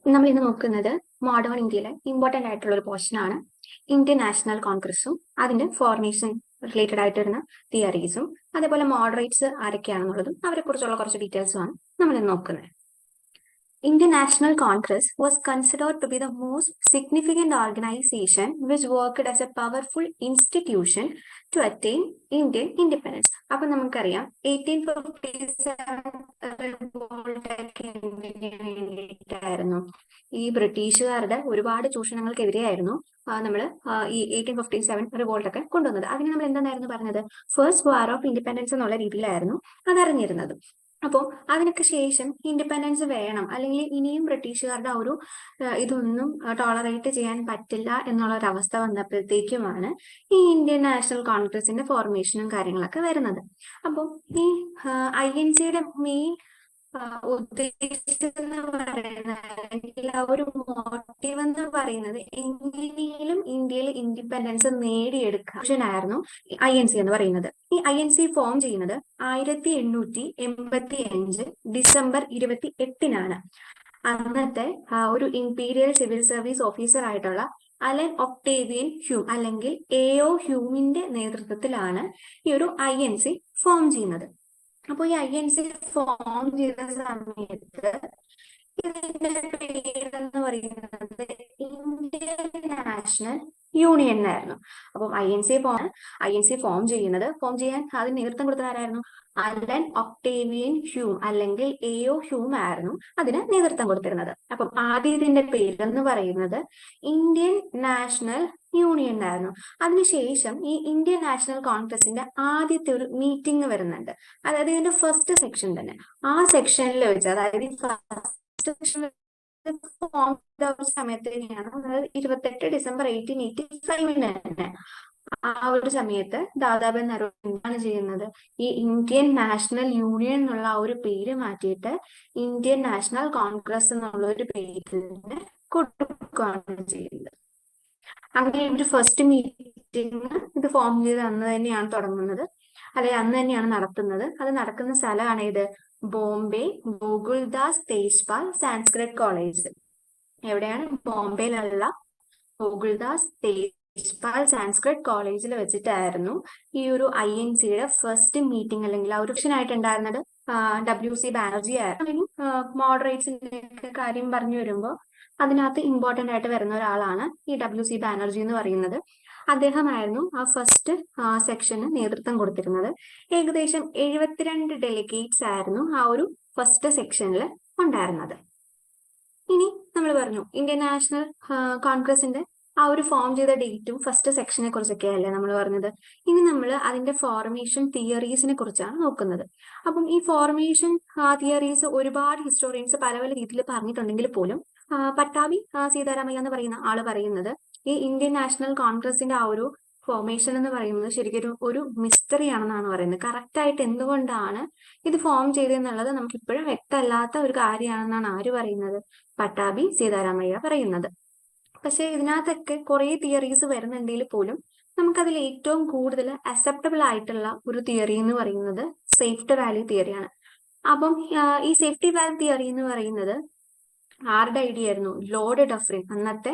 നമ്മൾ ഇന്ന് നോക്കുന്നത് മോഡേൺ ഇന്ത്യയിലെ ഇമ്പോർട്ടന്റ് ആയിട്ടുള്ള ഒരു പോർഷൻ ആണ് ഇന്ത്യൻ നാഷണൽ കോൺഗ്രസും അതിന്റെ ഫോർമേഷൻ റിലേറ്റഡ് ആയിട്ട് വരുന്ന തിയറീസും അതേപോലെ മോഡറേറ്റ്സ് ആരൊക്കെയാണെന്നുള്ളതും അവരെ കുറിച്ചുള്ള കുറച്ച് ഡീറ്റെയിൽസുമാണ് നമ്മൾ ഇന്ന് നോക്കുന്നത്. Indian National Congress was considered to be the most significant organization which worked as a powerful institution to attain Indian independence. അപ്പൊ നമുക്കറിയാം 1857 വേണ്ടിയിട്ടായിരുന്നു ഈ ബ്രിട്ടീഷുകാരുടെ ഒരുപാട് ചൂഷണങ്ങൾക്കെതിരെയായിരുന്നു നമ്മൾ ഈ 1857 റിവോൾട്ട് ഒക്കെ കൊണ്ടുവന്നത്. അതിന് നമ്മൾ എന്തായിരുന്നു പറഞ്ഞത്? ഫസ്റ്റ് വാർ ഓഫ് ഇൻഡിപെൻഡൻസ് എന്നുള്ള രീതിയിലായിരുന്നു അതറിഞ്ഞിരുന്നത്. അപ്പോൾ അതിനൊക്കെ ശേഷം ഇൻഡിപെൻഡൻസ് വേണം, അല്ലെങ്കിൽ ഇനിയും ബ്രിട്ടീഷുകാരുടെ ആ ഒരു ഇതൊന്നും ടോളറേറ്റ് ചെയ്യാൻ പറ്റില്ല എന്നുള്ള ഒരു അവസ്ഥ വന്നപ്പോഴത്തേക്കുമാണ് ഈ ഇന്ത്യൻ നാഷണൽ കോൺഗ്രസിന്റെ ഫോർമേഷനും കാര്യങ്ങളൊക്കെ വരുന്നത്. അപ്പോൾ ഈ INCയുടെ മെയിൻ ഉദ്ദേശിച്ചെന്ന് പറയുന്നത്, അല്ലെങ്കിൽ ആ ഒരു മോട്ടീവ് എന്ന് പറയുന്നത്, എങ്ങനെയും ഇന്ത്യയിൽ ഇൻഡിപെൻഡൻസ് നേടിയെടുക്കാനായിരുന്നു INC എന്ന് പറയുന്നത്. ഈ INC ഫോം ചെയ്യുന്നത് 1885 ഡിസംബർ 28-നാണ്. അന്നത്തെ ഒരു ഇംപീരിയൽ സിവിൽ സർവീസ് ഓഫീസർ ആയിട്ടുള്ള അലൻ ഒക്ടേവിയൻ ഹ്യൂം അല്ലെങ്കിൽ AO ഹ്യൂമിന്റെ നേതൃത്വത്തിലാണ് ഈ ഒരു INC ഫോം ചെയ്യുന്നത്. അപ്പോൾ ഈ INC ഫോം ചെയ്ത സമയത്ത് ഇതിന്റെ പേരെന്ന് പറയുന്നത് ഇന്ത്യൻ നാഷണൽ യൂണിയൻ എന്നായിരുന്നു. അപ്പം INC ഫോം ചെയ്യാൻ അതിന് നേതൃത്വം കൊടുത്തത് ആരായിരുന്നു? അലൻ ഒക്ടേവിയൻ ഹ്യൂം അല്ലെങ്കിൽ AO ഹ്യൂം ആയിരുന്നു അതിന് നേതൃത്വം കൊടുത്തിരുന്നത്. അപ്പം ആദ്യം ഇതിന്റെ പേരെന്ന് പറയുന്നത് ഇന്ത്യൻ നാഷണൽ യൂണിയൻ ആയിരുന്നു. അതിനുശേഷം ഈ ഇന്ത്യൻ നാഷണൽ കോൺഗ്രസിന്റെ ആദ്യത്തെ ഒരു മീറ്റിംഗ് വരുന്നുണ്ട്. അതായത് ഇതിന്റെ ഫസ്റ്റ് സെക്ഷൻ തന്നെ, ആ സെക്ഷനിൽ വെച്ച്, അതായത് ഫോം ചെയ്ത സമയത്ത് തന്നെയാണ്, അതായത് 28 ഡിസംബർ 1885 തന്നെ, ആ ഒരു സമയത്ത് ദാദാബായ് നവറോജി എന്താണ് ചെയ്യുന്നത്? ഈ ഇന്ത്യൻ നാഷണൽ യൂണിയൻ എന്നുള്ള ആ ഒരു പേര് മാറ്റിയിട്ട് ഇന്ത്യൻ നാഷണൽ കോൺഗ്രസ് എന്നുള്ള ഒരു പേര് കൊടുക്കുകയാണ് ചെയ്യുന്നത്. അങ്ങനെ ഇവര് ഫസ്റ്റ് മീറ്റിംഗ് ഇത് ഫോം ചെയ്ത് അന്ന് തന്നെയാണ് തുടങ്ങുന്നത്, അല്ലെ അന്ന് തന്നെയാണ് നടത്തുന്നത്. അത് നടക്കുന്ന സ്ഥലമാണ് ഇത് ബോംബെ ഗോകുൽദാസ് തേജ്പാൽ സാൻസ്ക്രിറ്റ് കോളേജ്. എവിടെയാണ്? ബോംബെയിലുള്ള ഗോകുൽദാസ് തേജ്പാൽ സാൻസ്ക്രിറ്റ് കോളേജിൽ വെച്ചിട്ടായിരുന്നു ഈ ഒരു INCയുടെ ഫസ്റ്റ് മീറ്റിംഗ്, അല്ലെങ്കിൽ ആ ഒരു ആയിട്ടുണ്ടായിരുന്നത് WC ബാനർജി ആയിരുന്നു. മോഡറേറ്റ്സിന്റെ കാര്യം പറഞ്ഞു വരുമ്പോൾ അതിനകത്ത് ഇമ്പോർട്ടന്റ് ആയിട്ട് വരുന്ന ഒരാളാണ് ഈ WC ബാനർജി എന്ന് പറയുന്നത്. അദ്ദേഹമായിരുന്നു ആ ഫസ്റ്റ് സെക്ഷന് നേതൃത്വം കൊടുത്തിരുന്നത്. ഏകദേശം 72 ഡെലിഗേറ്റ്സ് ആയിരുന്നു ആ ഒരു ഫസ്റ്റ് സെക്ഷനിൽ ഉണ്ടായിരുന്നത്. ഇനി നമ്മൾ പറഞ്ഞു ഇന്ത്യൻ നാഷണൽ കോൺഗ്രസിന്റെ ആ ഒരു ഫോം ചെയ്ത ഡേറ്റും ഫസ്റ്റ് സെക്ഷനെ കുറിച്ചൊക്കെയല്ലേ നമ്മൾ പറഞ്ഞത്. ഇനി നമ്മൾ അതിന്റെ ഫോർമേഷൻ തിയറീസിനെ കുറിച്ചാണ് നോക്കുന്നത്. അപ്പം ഈ ഫോർമേഷൻ തിയറീസ് ഒരുപാട് ഹിസ്റ്റോറിയൻസ് പല പല രീതിയിൽ പറഞ്ഞിട്ടുണ്ടെങ്കിൽ പോലും പട്ടാഭി സീതാരാമയ്യ എന്ന് പറയുന്ന ആള് പറയുന്നത് ഈ ഇന്ത്യൻ നാഷണൽ കോൺഗ്രസിന്റെ ആ ഒരു ഫോർമേഷൻ എന്ന് പറയുന്നത് ശരിക്കും ഒരു മിസ്റ്ററി ആണെന്നാണ് പറയുന്നത്. കറക്റ്റ് ആയിട്ട് എന്തുകൊണ്ടാണ് ഇത് ഫോം ചെയ്തതെന്നുള്ളത് നമുക്ക് ഇപ്പോഴും വ്യക്തമല്ലാത്ത ഒരു കാര്യമാണെന്നാണ് ആര് പറയുന്നത്? പട്ടാഭി സീതാരാമയ്യ പറയുന്നത്. പക്ഷെ ഇതിനകത്തൊക്കെ കുറെ തിയറീസ് വരുന്നുണ്ടെങ്കിൽ പോലും നമുക്കതിൽ ഏറ്റവും കൂടുതൽ അക്സെപ്റ്റബിൾ ആയിട്ടുള്ള ഒരു തിയറി എന്ന് പറയുന്നത് സേഫ്റ്റി വാല്യൂ തിയറിയാണ്. അപ്പം ഈ സേഫ്റ്റി വാല്യൂ തിയറി എന്ന് പറയുന്നത് ആരുടെ ഐഡിയ ആയിരുന്നു? ലോർഡ് ഡഫറിൻ, അന്നത്തെ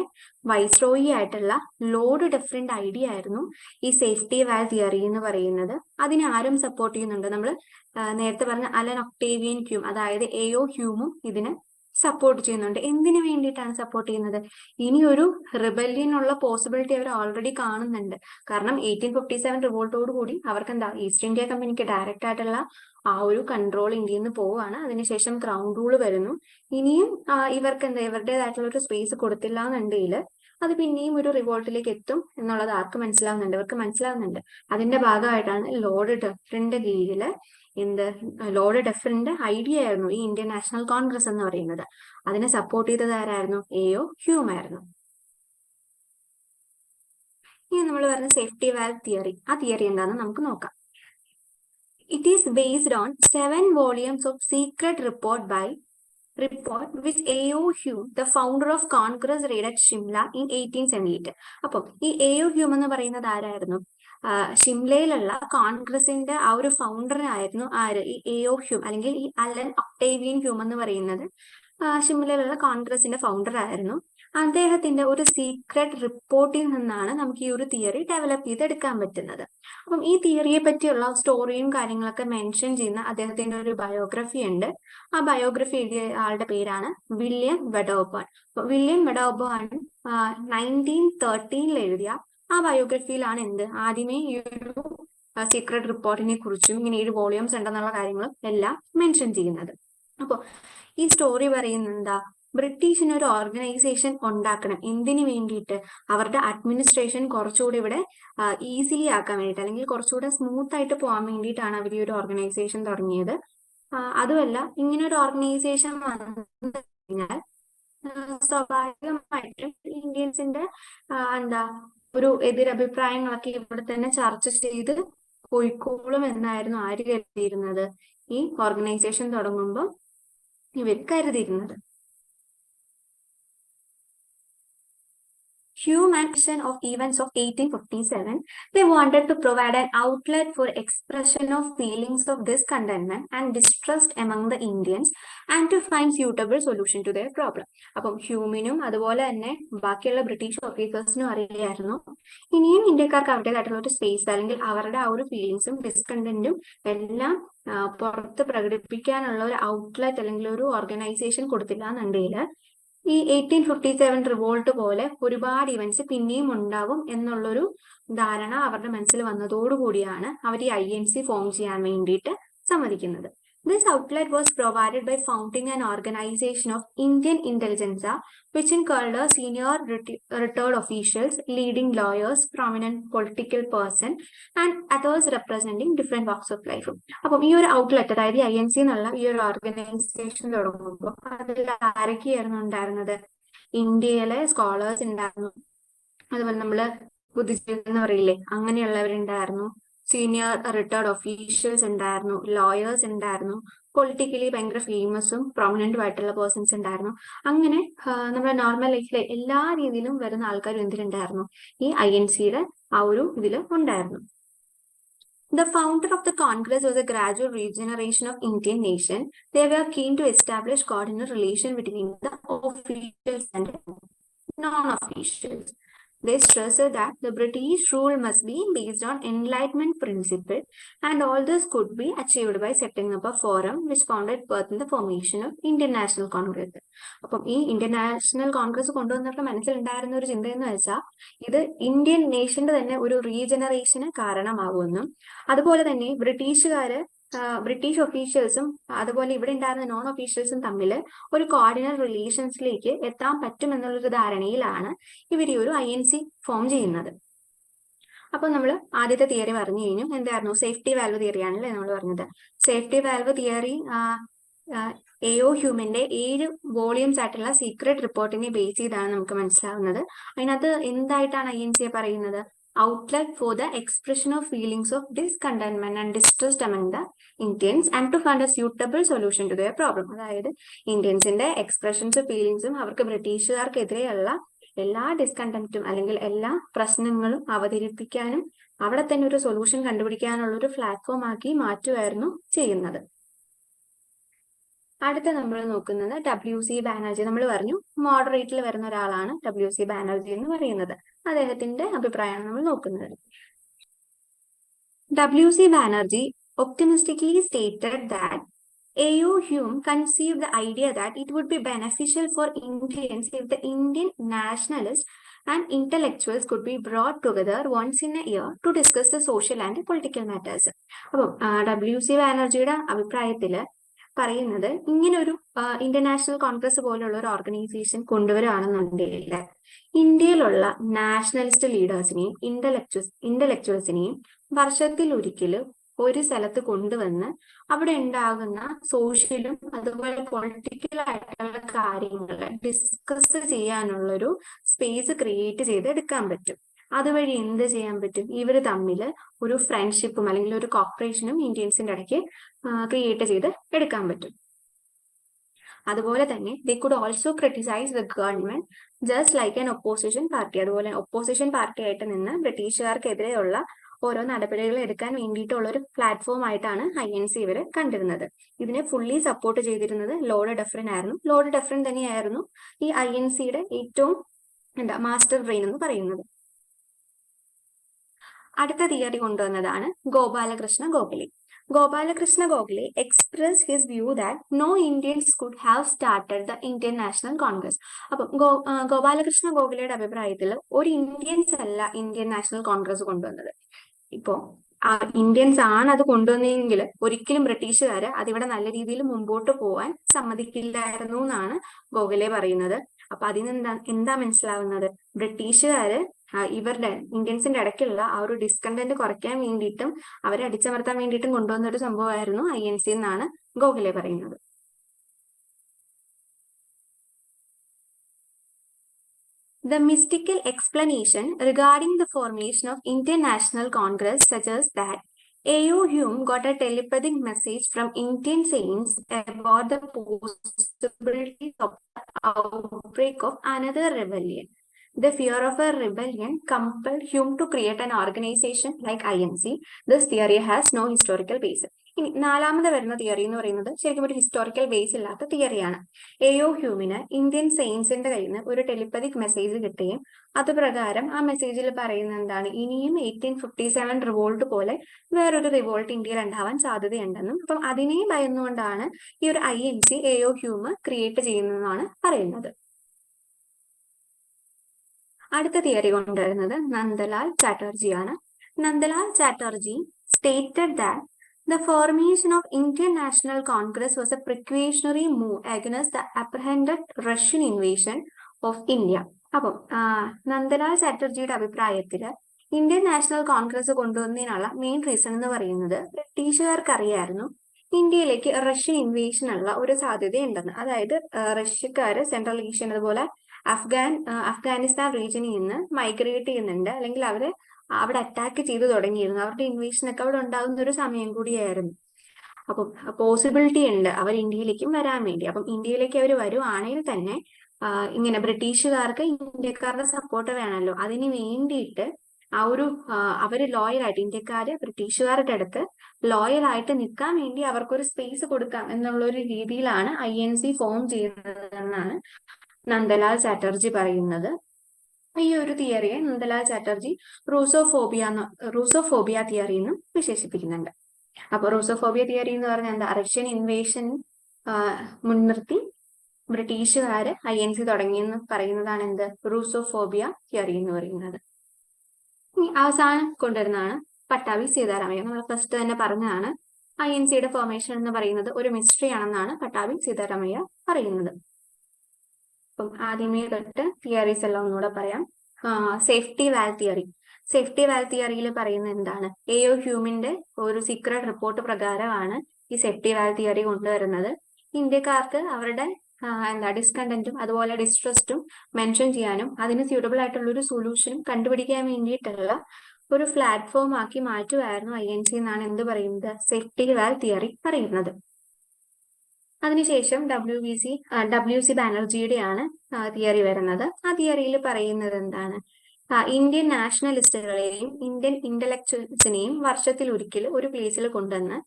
വൈസ്രോയി ആയിട്ടുള്ള ലോർഡ് ഡഫറിന്റെ ഐഡിയ ആയിരുന്നു ഈ സേഫ്റ്റി വാൽവ് തിയറി എന്ന് പറയുന്നത്. അതിനെ ആരും സപ്പോർട്ട് ചെയ്യുന്നുണ്ട്? നമ്മൾ നേരത്തെ പറഞ്ഞ അലൻ ഒക്ടേവിയൻ ഹ്യൂം, അതായത് AO ഹ്യൂമും ഇതിന് സപ്പോർട്ട് ചെയ്യുന്നുണ്ട്. എന്തിനു വേണ്ടിയിട്ടാണ് സപ്പോർട്ട് ചെയ്യുന്നത്? ഇനി ഒരു റിബല്യൻ ഉള്ള പോസിബിലിറ്റി അവർ ഓൾറെഡി കാണുന്നുണ്ട്. കാരണം 1857 റിവോൾട്ടോട് കൂടി അവർക്ക് എന്താ, ഈസ്റ്റ് ഇന്ത്യ കമ്പനിക്ക് ഡയറക്റ്റ് ആയിട്ടുള്ള ആ ഒരു കൺട്രോൾ ഇന്ത്യയിൽ നിന്ന് പോവാണ്. അതിനുശേഷം ക്രൗൺ റൂൾ വരുന്നു. ഇനിയും ഇവർക്ക് എന്താ, ഇവരുടേതായിട്ടുള്ള ഒരു സ്പേസ് കൊടുത്തില്ല എന്നുണ്ടെങ്കിൽ അത് പിന്നെയും ഒരു റിവോൾട്ടിലേക്ക് എത്തും എന്നുള്ളത് ആർക്ക് മനസ്സിലാവുന്നുണ്ട്? ഇവർക്ക് മനസ്സിലാവുന്നുണ്ട്. അതിന്റെ ഭാഗമായിട്ടാണ് ലോർഡ് ഡഫറിന്റെ കീഴില് ലോർഡ് ഡഫറിന്റെ ഐഡിയ ആയിരുന്നു ഈ ഇന്ത്യൻ നാഷണൽ കോൺഗ്രസ് എന്ന് പറയുന്നത്. അതിനെ സപ്പോർട്ട് ചെയ്തത് ആരായിരുന്നു? AO ഹ്യൂം ആയിരുന്നു. ഇനി നമ്മൾ പറഞ്ഞ സേഫ്റ്റി വാൽവ് തിയറി, ആ തിയറി എന്താണെന്ന് നമുക്ക് നോക്കാം. It is based on 7 volumes of secret report which AO Hume, the founder of Congress, read at Shimla in 1878. അപ്പം ഈ AO ഹ്യൂം എന്ന് പറയുന്നത് ആരായിരുന്നു? ഷിംലയിലുള്ള കോൺഗ്രസിന്റെ ആ ഒരു ഫൗണ്ടർ ആയിരുന്നു ആര്? ഈ AO ഹ്യൂം അല്ലെങ്കിൽ ഈ അലൻ ഒക്ടേവിയൻ ഹ്യൂം എന്ന് പറയുന്നത് ഷിംലയിലുള്ള കോൺഗ്രസിന്റെ ഫൗണ്ടർ ആയിരുന്നു. അദ്ദേഹത്തിന്റെ ഒരു സീക്രട്ട് റിപ്പോർട്ടിൽ നിന്നാണ് നമുക്ക് ഈ ഒരു തിയറി ഡെവലപ്പ് ചെയ്തെടുക്കാൻ പറ്റുന്നത്. അപ്പം ഈ തിയറിയെ പറ്റിയുള്ള സ്റ്റോറിയും കാര്യങ്ങളൊക്കെ മെൻഷൻ ചെയ്യുന്ന അദ്ദേഹത്തിന്റെ ഒരു ബയോഗ്രഫി ഉണ്ട്. ആ ബയോഗ്രഫി എഴുതിയ ആളുടെ പേരാണ് വില്യം വെഡോബേൺ. വില്യം വെഡോബേൺ 1913 എഴുതിയ ആ ബയോഗ്രഫിയിലാണ് ആദ്യമേ ഈ ഒരു സീക്രട്ട് റിപ്പോർട്ടിനെ കുറിച്ചും ഇങ്ങനെ 7 വോളിയൂംസ് ഉണ്ടെന്നുള്ള കാര്യങ്ങളും എല്ലാം മെൻഷൻ ചെയ്യുന്നത്. അപ്പോൾ ഈ സ്റ്റോറി പറയുന്നത് എന്താ, ബ്രിട്ടീഷിന് ഒരു ഓർഗനൈസേഷൻ ഉണ്ടാക്കണം. എന്തിനു വേണ്ടിയിട്ട്? അവരുടെ അഡ്മിനിസ്ട്രേഷൻ കുറച്ചുകൂടി ഇവിടെ ഈസിലി ആക്കാൻ വേണ്ടിയിട്ട്, അല്ലെങ്കിൽ കുറച്ചുകൂടെ സ്മൂത്ത് ആയിട്ട് പോകാൻ വേണ്ടിയിട്ടാണ് അവർ ഈ ഒരു ഓർഗനൈസേഷൻ തുടങ്ങിയത്. അതുമല്ല, ഇങ്ങനെ ഒരു ഓർഗനൈസേഷൻ വന്നു കഴിഞ്ഞാൽ സ്വാഭാവികമായിട്ടും ഇന്ത്യൻസിന്റെ എന്താ ഒരു എതിരഭിപ്രായങ്ങളൊക്കെ ഇവിടെ തന്നെ ചർച്ച ചെയ്ത് പോയിക്കോളും എന്നായിരുന്നു ആര് കരുതിയിരുന്നത്? ഈ ഓർഗനൈസേഷൻ തുടങ്ങുമ്പോൾ ഇവർ കരുതിയിരുന്നത്. Human of events of 1857, they wanted to provide an outlet for expression of feelings of discontentment and distrust among the Indians and to find suitable solution to their problem. അപ്പം ഹ്യൂമിനും അതുപോലെ തന്നെ ബാക്കിയുള്ള ബ്രിട്ടീഷ് ഓഫീസേഴ്സിനും അറിയായിരുന്നു ഇനിയും ഇന്ത്യക്കാർക്ക് അവരുടേതായിട്ടുള്ള ഒരു സ്പേസ് അല്ലെങ്കിൽ അവരുടെ ആ ഒരു ഫീലിങ്സും ഡിസ്കണ്ടന്റും എല്ലാം പുറത്ത് പ്രകടിപ്പിക്കാനുള്ള ഒരു ഔട്ട്ലെറ്റ് അല്ലെങ്കിൽ ഒരു ഓർഗനൈസേഷൻ കൊടുത്തില്ല എന്നുണ്ടെങ്കിൽ ഈ 1857 റിവോൾട്ട് പോലെ ഒരുപാട് ഇവന്റ്സ് പിന്നെയും ഉണ്ടാവും എന്നുള്ളൊരു ധാരണ അവരുടെ മനസ്സിൽ വന്നതോടുകൂടിയാണ് അവർ ഈ INC ഫോം ചെയ്യാൻ വേണ്ടിയിട്ട് സമ്മതിക്കുന്നത്. This outlet was provided by founding an organization of Indian intelligentsia, which included senior retired officials, leading lawyers, prominent political person, and others representing different walks of life. അപ്പം ഈ ഒരു ഔട്ട്ലെറ്റ്, അതായത് INC എന്നുള്ള ഈ ഒരു organisation തുടങ്ങുമ്പോൾ അതിൽ ആരൊക്കെയായിരുന്നു ഉണ്ടായിരുന്നത്? ഇന്ത്യയിലെ സ്കോളേഴ്സ് ഉണ്ടായിരുന്നു, അതുപോലെ നമ്മള് ബുദ്ധിജീവി എന്ന് പറയില്ലേ, അങ്ങനെയുള്ളവരുണ്ടായിരുന്നു, സീനിയർ റിട്ടയർഡ് ഒഫീഷ്യൽസ് ഉണ്ടായിരുന്നു, ലോയേഴ്സ് ഉണ്ടായിരുന്നു, പൊളിറ്റിക്കലി ഭയങ്കര ഫേമസും പ്രൊമിനന്റും ആയിട്ടുള്ള പേഴ്സൺസ് ഉണ്ടായിരുന്നു. അങ്ങനെ നമ്മുടെ നോർമൽ ലൈഫിലെ എല്ലാ രീതിയിലും വരുന്ന ആൾക്കാരും എന്തിനുണ്ടായിരുന്നു? ഈ INCയുടെ ആ ഒരു ഇതിൽ ഉണ്ടായിരുന്നു. The founder of the Congress was a gradual regeneration of Indian nation. They were keen to establish coordinated relation between the officials and non-officials. They stressed that the British rule must be based on Enlightenment principle, and all this could be achieved by setting up a forum which found its birth in the formation of Indian National Congress. അപ്പം ഈ Indian National Congress കൊണ്ടുവന്നപ്പോൾ മനസ്സിലുണ്ടായിരുന്ന ഒരു ചിന്ത എന്ന് വെച്ചാൽ ഇത് Indian നേഷന്റെ തന്നെ ഒരു റീജനറേഷന് കാരണമാകുമെന്നും അതുപോലെ തന്നെ ബ്രിട്ടീഷ് ഒഫീഷ്യൽസും അതുപോലെ ഇവിടെ ഉണ്ടായിരുന്ന നോൺ ഒഫീഷ്യൽസും തമ്മിൽ ഒരു കോർഡിനൽ റിലേഷൻസിലേക്ക് എത്താൻ പറ്റും എന്നുള്ളൊരു ധാരണയിലാണ് ഇവർ ഈ ഒരു INC ഫോം ചെയ്യുന്നത്. അപ്പൊ നമ്മൾ ആദ്യത്തെ തിയറി പറഞ്ഞു കഴിഞ്ഞു. എന്തായിരുന്നു? സേഫ്റ്റി വാൽവ് തിയറി ആണല്ലേ നമ്മൾ പറഞ്ഞത്. Safety valve theory AO ഹ്യൂമിന്റെ 7 volumes ആയിട്ടുള്ള സീക്രട്ട് റിപ്പോർട്ടിനെ ബേസ് ചെയ്താണ് നമുക്ക് മനസ്സിലാവുന്നത്. അതിനകത്ത് എന്തായിട്ടാണ് INC പറയുന്നത്? Outlet for the expression of feelings of discontentment and distrust among the Indians and to find a suitable solution to their problem. അതായത് ഇന്ത്യൻസിന്റെ എക്സ്പ്രഷൻസും ഫീലിങ്സും അവർക്ക് ബ്രിട്ടീഷുകാർക്കെതിരെയുള്ള എല്ലാ ഡിസ്കണ്ടന്റും അല്ലെങ്കിൽ എല്ലാ പ്രശ്നങ്ങളും അവതരിപ്പിക്കാനും അവിടെ തന്നെ ഒരു സൊല്യൂഷൻ കണ്ടുപിടിക്കാനുള്ള ഒരു പ്ലാറ്റ്ഫോം ആക്കി മാറ്റുമായിരുന്നു ചെയ്യുന്നത്. അടുത്ത നമ്മൾ നോക്കുന്നത് WC ബാനർജി. നമ്മൾ പറഞ്ഞു മോഡറേറ്റിൽ വരുന്ന ഒരാളാണ് WC ബാനർജി എന്ന് പറയുന്നത്. അദ്ദേഹത്തിന്റെ അഭിപ്രായമാണ് നമ്മൾ നോക്കുന്നത്. WC Banerjee optimistically stated that AO Hume conceived the idea that it would be beneficial for Indians if the Indian nationalists and intellectuals could be brought together once in a year to discuss the social and political matters. അപ്പം WC ബാനർജിയുടെ അഭിപ്രായത്തില് പറയുന്നത് ഇങ്ങനെ ഒരു international Congress പോലുള്ള ഒരു organisation കൊണ്ടുവരികയാണെന്നുണ്ടെങ്കിൽ ഇന്ത്യയിലുള്ള nationalist ലീഡേഴ്സിനെയും ഇന്റലക്ച്വൽസിനെയും വർഷത്തിൽ ഒരിക്കലും ഒരു സ്ഥലത്ത് കൊണ്ടുവന്ന് അവിടെ ഉണ്ടാകുന്ന സോഷ്യലും അതുപോലെ പൊളിറ്റിക്കൽ ആയിട്ടുള്ള കാര്യങ്ങൾ ഡിസ്കസ് ചെയ്യാനുള്ളൊരു സ്പേസ് ക്രിയേറ്റ് ചെയ്ത് എടുക്കാൻ പറ്റും. അതുവഴി എന്ത് ചെയ്യാൻ പറ്റും? ഇവർ തമ്മിൽ ഒരു ഫ്രണ്ട്ഷിപ്പും അല്ലെങ്കിൽ ഒരു കോപ്പറേഷനും ഇന്ത്യൻസിന്റെ ഇടയ്ക്ക് ക്രിയേറ്റ് ചെയ്ത് എടുക്കാൻ പറ്റും. അതുപോലെ തന്നെ they could also criticize the government just like an opposition party. അതുപോലെ ഒപ്പോസിഷൻ പാർട്ടി ആയിട്ട് നിന്ന് ബ്രിട്ടീഷുകാർക്കെതിരെയുള്ള ഓരോ നടപടികൾ എടുക്കാൻ വേണ്ടിയിട്ടുള്ള ഒരു പ്ലാറ്റ്ഫോം ആയിട്ടാണ് INC ഇവർ കണ്ടിരുന്നത്. ഇതിനെ ഫുള്ളി സപ്പോർട്ട് ചെയ്തിരുന്നത് ലോർഡ് ഡഫറിൻ ആയിരുന്നു. ലോർഡ് ഡഫറിൻ തന്നെയായിരുന്നു ഈ INCയുടെ ഏറ്റവും മാസ്റ്റർ ബ്രെയിൻ എന്ന് പറയുന്നത്. അടുത്ത തിയറി കൊണ്ടുവന്നതാണ് Gopalakrishna Gokhale. Gopalakrishna Gokhale expressed his view that no Indians could have started the Indian National Congress. അപ്പം ഗോപാലകൃഷ്ണ ഗോഖലെയുടെ അഭിപ്രായത്തിൽ ഒരു ഇന്ത്യൻസ് അല്ല ഇന്ത്യൻ നാഷണൽ കോൺഗ്രസ് കൊണ്ടുവന്നത്. ഇപ്പോ ഇന്ത്യൻസ് ആണ് അത് കൊണ്ടുവന്നെങ്കിൽ ഒരിക്കലും ബ്രിട്ടീഷുകാര് അതിവിടെ നല്ല രീതിയിൽ മുമ്പോട്ട് പോവാൻ സമ്മതിക്കില്ലായിരുന്നു എന്നാണ് ഗോഖലെ പറയുന്നത്. അപ്പൊ അതിന് എന്താ മനസ്സിലാവുന്നത്? ബ്രിട്ടീഷുകാര് ഇവരുടെ ഇന്ത്യൻസിന്റെ ഇടയ്ക്കുള്ള ആ ഒരു ഡിസ്കണ്ടന്റ് കുറയ്ക്കാൻ വേണ്ടിയിട്ടും അവരെ അടിച്ചമർത്താൻ വേണ്ടിയിട്ടും കൊണ്ടുവന്ന ഒരു സംഭവമായിരുന്നു INC എന്നാണ് ഗോഖലെ പറയുന്നത്. The mystical explanation regarding the formation of Indian National Congress suggests that A.O. Hume got a telepathic message from Indian saints about the possibility of the outbreak of another rebellion. The fear of a rebellion compelled Hume to create an organization like INC. This theory has no historical basis. ഇനി നാലാമത് വരുന്ന theory എന്ന് പറയുന്നത് ശരിക്കും ഒരു historical base ഇല്ലാത്ത തിയറിയാണ്. A.O. ഹ്യൂമിന് Indian സെയിൻസിന്റെ കയ്യിൽ നിന്ന് ഒരു ടെലിപ്പതിക് മെസ്സേജ് കിട്ടുകയും അത് പ്രകാരം ആ മെസ്സേജിൽ പറയുന്ന എന്താണ്, ഇനിയും 1857 റിവോൾട്ട് പോലെ വേറൊരു റിവോൾട്ട് ഇന്ത്യയിൽ ഉണ്ടാവാൻ സാധ്യതയുണ്ടെന്നും അപ്പം അതിനെ ഭയന്നുകൊണ്ടാണ് ഈ ഒരു INC A.O. ഹ്യൂമ് ക്രിയേറ്റ് ചെയ്യുന്നതെന്നാണ് പറയുന്നത്. അടുത്ത തിയറി കൊണ്ടുവരുന്നത് Nandalal ചാറ്റർജിയാണ്. Nandalal Chatterjee stated that the formation of Indian National Congress was a precautionary move against the apprehended Russian invasion of India. അപ്പം നന്ദലാൽ ചാറ്റർജിയുടെ അഭിപ്രായത്തില് ഇന്ത്യൻ നാഷണൽ കോൺഗ്രസ് കൊണ്ടുവന്നതിനുള്ള മെയിൻ റീസൺ എന്ന് പറയുന്നത് ബ്രിട്ടീഷുകാർക്ക് അറിയായിരുന്നു ഇന്ത്യയിലേക്ക് റഷ്യൻ ഇൻവേഷൻ ഉള്ള ഒരു സാധ്യതയുണ്ടെന്ന്. അതായത് റഷ്യക്കാര് സെൻട്രൽ ഏഷ്യൻ അതുപോലെ അഫ്ഗാനിസ്ഥാൻ റീജിയനിൽ നിന്ന് മൈഗ്രേറ്റ് ചെയ്യുന്നുണ്ട്, അല്ലെങ്കിൽ അവര് അവിടെ അറ്റാക്ക് ചെയ്തു തുടങ്ങിയിരുന്നു. അവരുടെ ഇൻവേഷൻ ഒക്കെ അവിടെ ഉണ്ടാകുന്ന ഒരു സമയം കൂടിയായിരുന്നു. അപ്പം പോസിബിലിറ്റി ഉണ്ട് അവർ ഇന്ത്യയിലേക്കും വരാൻ വേണ്ടി. അപ്പം ഇന്ത്യയിലേക്ക് അവർ വരുവാണെങ്കിൽ തന്നെ ഇങ്ങനെ ബ്രിട്ടീഷുകാർക്ക് ഇന്ത്യക്കാരുടെ സപ്പോർട്ട് വേണമല്ലോ. അതിന് വേണ്ടിയിട്ട് അവര് ലോയലായിട്ട് ഇന്ത്യക്കാര് ബ്രിട്ടീഷുകാരുടെ അടുത്ത് ലോയലായിട്ട് നിൽക്കാൻ വേണ്ടി അവർക്കൊരു സ്പേസ് കൊടുക്കാം എന്നുള്ള ഒരു രീതിയിലാണ് INC ഫോം ചെയ്യുന്നതെന്നാണ് നന്ദലാൽ ചാറ്റർജി പറയുന്നത്. ഈ ഒരു തിയറിയെ നന്ദലാൽ ചാറ്റർജി റൂസോഫോബിയ തിയറി എന്നും വിശേഷിപ്പിക്കുന്നുണ്ട്. അപ്പൊ റൂസോഫോബിയ തിയറി എന്ന് പറഞ്ഞാൽ എന്താ? റഷ്യൻ ഇൻവേഷൻ മുൻനിർത്തി ബ്രിട്ടീഷുകാര് INC തുടങ്ങിയെന്ന് പറയുന്നതാണ് എന്ത്? റൂസോഫോബിയ തിയറി എന്ന് പറയുന്നത്. ഇനി അവസാനം കൊണ്ടുവരുന്നതാണ് പട്ടാഭി സീതാരാമയ്യ. നമ്മൾ ഫസ്റ്റ് തന്നെ പറഞ്ഞതാണ് INCയുടെ ഫോർമേഷൻ എന്ന് പറയുന്നത് ഒരു മിസ്റ്ററി ആണെന്നാണ് പട്ടാഭി സീതാരാമയ്യ പറയുന്നത്. അപ്പം ആദ്യമേ തൊട്ട് തിയറീസ് എല്ലാം ഒന്നുകൂടെ പറയാം. സേഫ്റ്റി വാൽ തിയറി. സേഫ്റ്റി വാൽ തിയറിയിൽ പറയുന്നത് എന്താണ്? A.O. ഹ്യൂമിന്റെ ഒരു സീക്രട്ട് റിപ്പോർട്ട് പ്രകാരമാണ് ഈ സേഫ്റ്റി വാൽ തിയറി കൊണ്ടുവരുന്നത്. ഇന്ത്യക്കാർക്ക് അവരുടെ ഡിസ്കണ്ടന്റും അതുപോലെ ഡിസ്ട്രസ്റ്റും മെൻഷൻ ചെയ്യാനും അതിന് സ്യൂട്ടബിൾ ആയിട്ടുള്ള ഒരു സൊല്യൂഷനും കണ്ടുപിടിക്കാൻ വേണ്ടിയിട്ടുള്ള ഒരു പ്ലാറ്റ്ഫോം ആക്കി മാറ്റുമായിരുന്നു INC എന്നാണ് എന്ത് പറയുന്നത്? സേഫ്റ്റി വാൽ തിയറി പറയുന്നത്. അതിനുശേഷം WC ബാനർജിയുടെയാണ് തിയറി വരുന്നത്. ആ തിയറിയിൽ പറയുന്നത് എന്താണ്? ഇന്ത്യൻ നാഷണലിസ്റ്റുകളെയും ഇന്ത്യൻ ഇന്റലക്ച്വൽസിനെയും വർഷത്തിൽ ഒരിക്കൽ ഒരു പ്ലേസിൽ കൊണ്ടുവന്ന്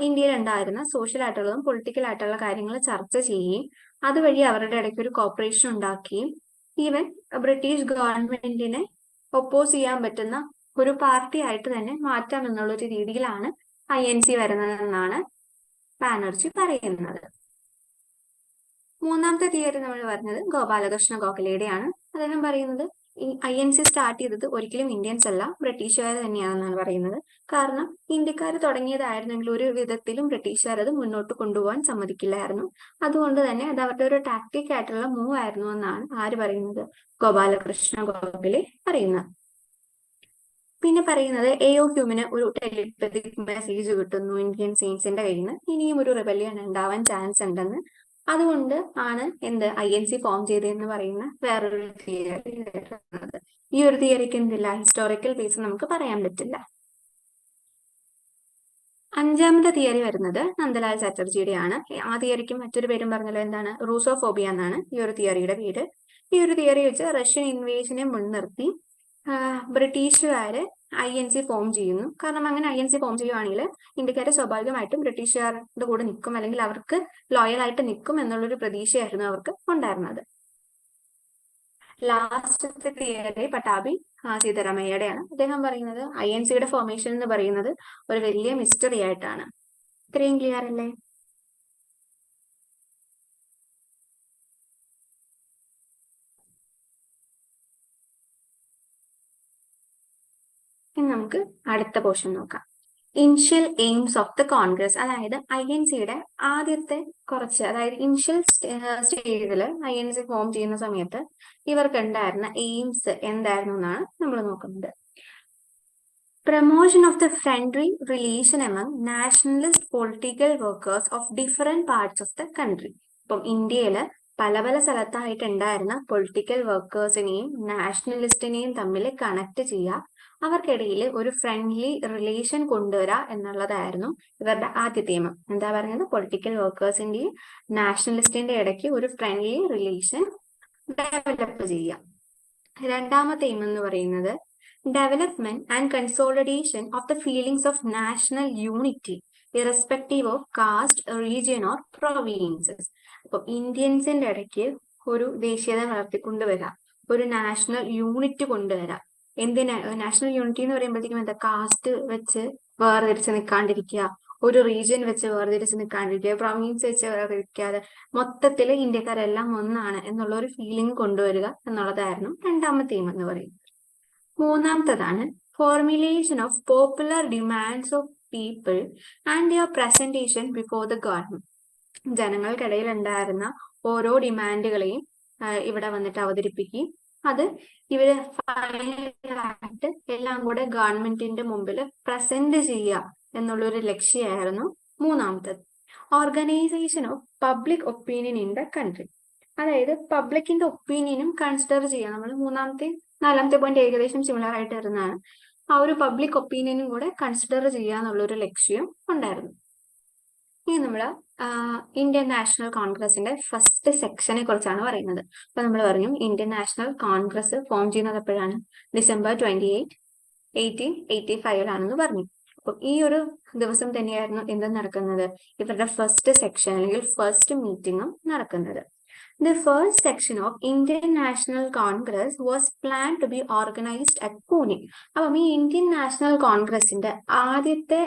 ഇന്ത്യയിൽ ഉണ്ടായിരുന്ന സോഷ്യൽ ആയിട്ടുള്ളതും പൊളിറ്റിക്കൽ ആയിട്ടുള്ള കാര്യങ്ങൾ ചർച്ച ചെയ്യുകയും അതുവഴി അവരുടെ ഇടയ്ക്ക് ഒരു കോപ്പറേഷൻ ഉണ്ടാക്കുകയും ഈവൻ ബ്രിട്ടീഷ് ഗവൺമെന്റിനെ ഒപ്പോസ് ചെയ്യാൻ പറ്റുന്ന ഒരു പാർട്ടി ആയിട്ട് തന്നെ മാറ്റാം എന്നുള്ളൊരു രീതിയിലാണ് INC വരുന്നതെന്നാണ് ബാനർജി പറയുന്നത്. മൂന്നാമത്തെ തിയറി നമ്മൾ പറഞ്ഞത് ഗോപാലകൃഷ്ണ ഗോഖലെയുടെയാണ്. അദ്ദേഹം പറയുന്നത് INC സ്റ്റാർട്ട് ചെയ്തത് ഒരിക്കലും ഇന്ത്യൻസ് അല്ല ബ്രിട്ടീഷുകാർ തന്നെയാണെന്നാണ് പറയുന്നത്. കാരണം ഇന്ത്യക്കാർ തുടങ്ങിയതായിരുന്നെങ്കിൽ ഒരു വിധത്തിലും ബ്രിട്ടീഷുകാർ അത് മുന്നോട്ട് കൊണ്ടുപോകാൻ സമ്മതിക്കില്ലായിരുന്നു. അതുകൊണ്ട് തന്നെ അത് അവരുടെ ഒരു ടാക്ടിക് ആയിട്ടുള്ള മൂവ് ആയിരുന്നു എന്നാണ് ആര് പറയുന്നത്? ഗോപാലകൃഷ്ണ ഗോഖലെ പറയുന്നത്. പിന്നെ പറയുന്നത് A.O. ഹ്യൂമിന് ഒരു ടെലിപ്പതിക് മെസ്സേജ് കിട്ടുന്നു ഇന്ത്യൻ സെയിൻസിന്റെ കയ്യിൽ നിന്ന്, ഇനിയും ഒരു റിബല്യൻ ഉണ്ടാവാൻ ചാൻസ് ഉണ്ടെന്ന്. അതുകൊണ്ട് ആണ് INC ഫോം ചെയ്തതെന്ന് പറയുന്ന വേറൊരു തിയറി വരുന്നത്. ഈ ഒരു തിയറിക്ക് എന്തില്ല? ഹിസ്റ്റോറിക്കൽ ബേസ് നമുക്ക് പറയാൻ പറ്റില്ല. അഞ്ചാമത്തെ തിയറി വരുന്നത് നന്ദലാൽ ചാറ്റർജിയുടെയാണ്. ആ തിയറിക്ക് മറ്റൊരു പേരും പറഞ്ഞല്ലോ, എന്താണ്? റൂസോഫോബിയ എന്നാണ് ഈ ഒരു തിയറിയുടെ പേര്. ഈ ഒരു തിയറി വെച്ച് റഷ്യൻ ഇൻവേഷനെ മുൻനിർത്തി ബ്രിട്ടീഷുകാര് INC ഫോം ചെയ്യുന്നു. കാരണം അങ്ങനെ INC ഫോം ചെയ്യുവാണെങ്കിൽ ഇന്ത്യക്കാരെ സ്വാഭാവികമായിട്ടും ബ്രിട്ടീഷുകാരുടെ കൂടെ നിൽക്കും, അല്ലെങ്കിൽ അവർക്ക് ലോയൽ ആയിട്ട് നിൽക്കും എന്നുള്ളൊരു പ്രതീക്ഷയായിരുന്നു അവർക്ക് ഉണ്ടായിരുന്നത്. ലാസ്റ്റത്തെ തിയറി പട്ടാഭി സീതാരാമയ്യയുടെയാണ്. അദ്ദേഹം പറയുന്നത് INCയുടെ ഫോർമേഷൻ എന്ന് പറയുന്നത് ഒരു വലിയ മിസ്റ്ററി ആയിട്ടാണ്. ഇത്രയും ക്ലിയർ അല്ലേ? ഇനി നമുക്ക് അടുത്ത പോർഷൻ നോക്കാം. Initial aims of the Congress, അതായത് INCയുടെ ആദ്യത്തെ കുറച്ച്, അതായത് ഇനിഷ്യൽ സ്റ്റേജിൽ INC ഫോം ചെയ്യുന്ന സമയത്ത് ഇവർക്ക് ഉണ്ടായിരുന്ന എയിംസ് എന്തായിരുന്നു എന്നാണ് നമ്മൾ നോക്കുന്നത്. Promotion of the friendly relation among nationalist political workers of different parts of the country. ഇപ്പം ഇന്ത്യയില് പല പല സ്ഥലത്തായിട്ട് ഉണ്ടായിരുന്ന പൊളിറ്റിക്കൽ വർക്കേഴ്സിനെയും നാഷണലിസ്റ്റിനെയും തമ്മിൽ കണക്ട് ചെയ്യുക, അവർക്കിടയിൽ ഒരു ഫ്രണ്ട്ലി റിലേഷൻ കൊണ്ടുവരിക എന്നുള്ളതായിരുന്നു ഇവരുടെ ആദ്യത്തെ എയിം. എന്താ പറയുന്നത്? പൊളിറ്റിക്കൽ വർക്കേഴ്സിന്റെയും നാഷണലിസ്റ്റിന്റെ ഇടയ്ക്ക് ഒരു ഫ്രണ്ട്ലി റിലേഷൻ ഡെവലപ്പ് ചെയ്യുക. രണ്ടാമത്തെ എയിം എന്ന് പറയുന്നത് development and consolidation of the feelings of national unity irrespective of caste, region or provinces. അപ്പോൾ ഇന്ത്യൻസിന്റെ ഇടയ്ക്ക് ഒരു ദേശീയത വളർത്തിക്കൊണ്ടുവരാം, ഒരു നാഷണൽ യൂണിറ്റ് കൊണ്ടുവരാം. എന്തിനാ നാഷണൽ യൂണിറ്റി എന്ന് പറയുമ്പോഴത്തേക്കും എന്താ? കാസ്റ്റ് വെച്ച് വേർതിരിച്ച് നിൽക്കാണ്ടിരിക്കുക, ഒരു റീജിയൻ വെച്ച് വേർതിരിച്ച് നിൽക്കാണ്ടിരിക്കുക, പ്രൊവിൻസ് വെച്ച് വേർതിരിക്കാതെ മൊത്തത്തിൽ ഇന്ത്യക്കാരെല്ലാം ഒന്നാണ് എന്നുള്ള ഒരു ഫീലിംഗ് കൊണ്ടുവരിക എന്നുള്ളതായിരുന്നു രണ്ടാമത്തെ എയിം എന്ന് പറയുന്നത്. മൂന്നാമത്തതാണ് formulation of popular demands of people and your presentation before the government. ജനങ്ങൾക്കിടയിൽ ഉണ്ടായിരുന്ന ഓരോ ഡിമാൻഡുകളെയും ഇവിടെ വന്നിട്ട് അവതരിപ്പിക്കുകയും അത് ഇവര് ഫൈനലായിട്ട് എല്ലാം കൂടെ ഗവൺമെന്റിന്റെ മുമ്പിൽ പ്രസന്റ് ചെയ്യുക എന്നുള്ളൊരു ലക്ഷ്യമായിരുന്നു മൂന്നാമത്തത്. Organisation of public opinion in the country, അതായത് പബ്ലിക്കിന്റെ ഒപ്പീനിയനും കൺസിഡർ ചെയ്യുക. നമ്മൾ മൂന്നാമത്തെ നാലാമത്തെ പോയിന്റ് ഏകദേശം സിമിലർ ആയിട്ട് വരുന്നതാണ്. ആ ഒരു പബ്ലിക് ഒപ്പീനിയനും കൂടെ കൺസിഡർ ചെയ്യുക എന്നുള്ളൊരു ലക്ഷ്യം ഉണ്ടായിരുന്നു. ഇനി നമ്മൾ ഇന്ത്യൻ നാഷണൽ കോൺഗ്രസിന്റെ ഫസ്റ്റ് സെക്ഷനെ കുറിച്ചാണ് പറയുന്നത്. അപ്പൊ നമ്മൾ പറഞ്ഞു ഇന്ത്യൻ നാഷണൽ കോൺഗ്രസ് ഫോം ചെയ്യുന്നത് എപ്പോഴാണ്? December 28, 1885 പറഞ്ഞു. അപ്പൊ ഈ ഒരു ദിവസം തന്നെയായിരുന്നു എന്ത് നടക്കുന്നത്? ഇവരുടെ ഫസ്റ്റ് സെക്ഷൻ അല്ലെങ്കിൽ ഫസ്റ്റ് മീറ്റിംഗും നടക്കുന്നത്. The first section of Indian National Congress was planned to be organized at Pune. അപ്പം ഈ ഇന്ത്യൻ നാഷണൽ കോൺഗ്രസിന്റെ ആദ്യത്തെ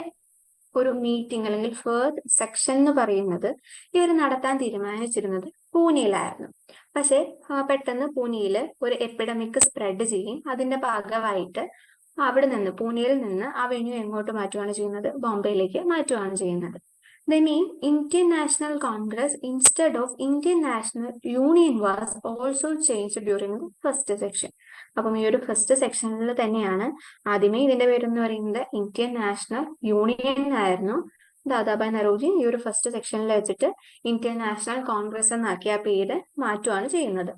ഒരു മീറ്റിംഗ് അല്ലെങ്കിൽ ഫസ്റ്റ് സെക്ഷൻ എന്ന് പറയുന്നത് ഇവർ നടത്താൻ തീരുമാനിച്ചിരുന്നത് പൂനെയിലായിരുന്നു. പക്ഷെ പെട്ടെന്ന് പൂനെയിൽ ഒരു എപ്പിഡമിക് സ്പ്രെഡ് ചെയ്യും. അതിന്റെ ഭാഗമായിട്ട് അവിടെ നിന്ന് പൂനെയിൽ നിന്ന് ആ വെന്യൂ എങ്ങോട്ട് മാറ്റുകയാണ് ചെയ്യുന്നത്? ബോംബെയിലേക്ക് മാറ്റുകയാണ് ചെയ്യുന്നത്. The name Indian National Congress instead of Indian National Union was also changed during the first section. അപ്പം ഈ ഒരു ഫസ്റ്റ് സെക്ഷനിൽ തന്നെയാണ് ആദ്യമേ ഇതിന്റെ പേരെന്ന് പറയുന്നത് ഇന്ത്യൻ നാഷണൽ യൂണിയൻ ആയിരുന്നു. ദാദാഭായ് നറോജി ഈ ഒരു ഫസ്റ്റ് സെക്ഷനിൽ വെച്ചിട്ട് ഇന്ത്യൻ നാഷണൽ കോൺഗ്രസ് എന്നാക്കി ആ പേര് മാറ്റുകയാണ് ചെയ്യുന്നത്.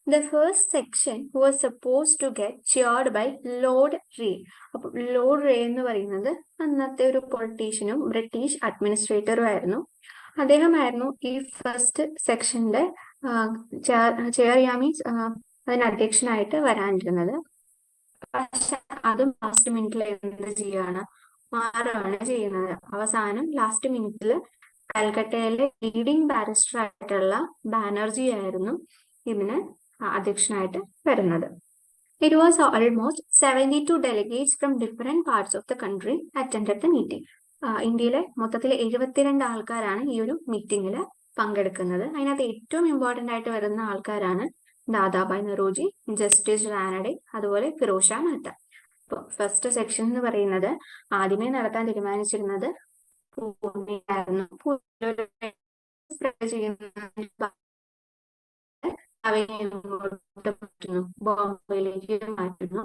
The first section was supposed to get chaired by Lord Reay. അപ്പോൾ ലോർഡ് റേ എന്ന് പറയുന്നത് അന്നത്തെ ഒരു പൊളിറ്റീഷ്യനും ബ്രിട്ടീഷ് അഡ്മിനിസ്ട്രേറ്ററും ആയിരുന്നു. അദ്ദേഹമായിരുന്നു ഈ ഫസ്റ്റ് സെക്ഷന്റെ ചെയർ മീൻസ് അതിന് അധ്യക്ഷനായിട്ട് വരാനിരുന്നത്. പക്ഷെ അതും ലാസ്റ്റ് മിനിറ്റിൽ എന്ത് ചെയ്യാണ്? മാറുകയാണ് ചെയ്യുന്നത്. അവസാനം ലാസ്റ്റ് മിനിറ്റിൽ കൽക്കട്ടയിലെ ലീഡിംഗ് ബാരിസ്റ്റർ ആയിട്ടുള്ള ബാനർജി ആയിരുന്നു ഇതിന് അധ്യക്ഷനായിട്ട് വരുന്നത്. It was almost 72 delegates from different parts of the country attended the meeting. ഇന്ത്യയിലെ മൊത്തത്തിൽ 72 ആൾക്കാരാണ് ഈ ഒരു മീറ്റിംഗിൽ പങ്കെടുക്കുന്നത്. അതിനകത്ത് ഏറ്റവും ഇമ്പോർട്ടന്റ് ആയിട്ട് വരുന്ന ആൾക്കാരാണ് ദാദാഭായ് നറോജി, ജസ്റ്റിസ് റാനഡെ, അതുപോലെ ഫിറോസ് ഷാ മെഹ്ത. അപ്പോൾ ഫസ്റ്റ് സെക്ഷൻ എന്ന് പറയുന്നത് ആദ്യമേ നടത്താൻ തീരുമാനിച്ചിരുന്നത് പൂനെയായിരുന്നു. ബോംബെയിലേക്ക് മാറ്റുന്നു.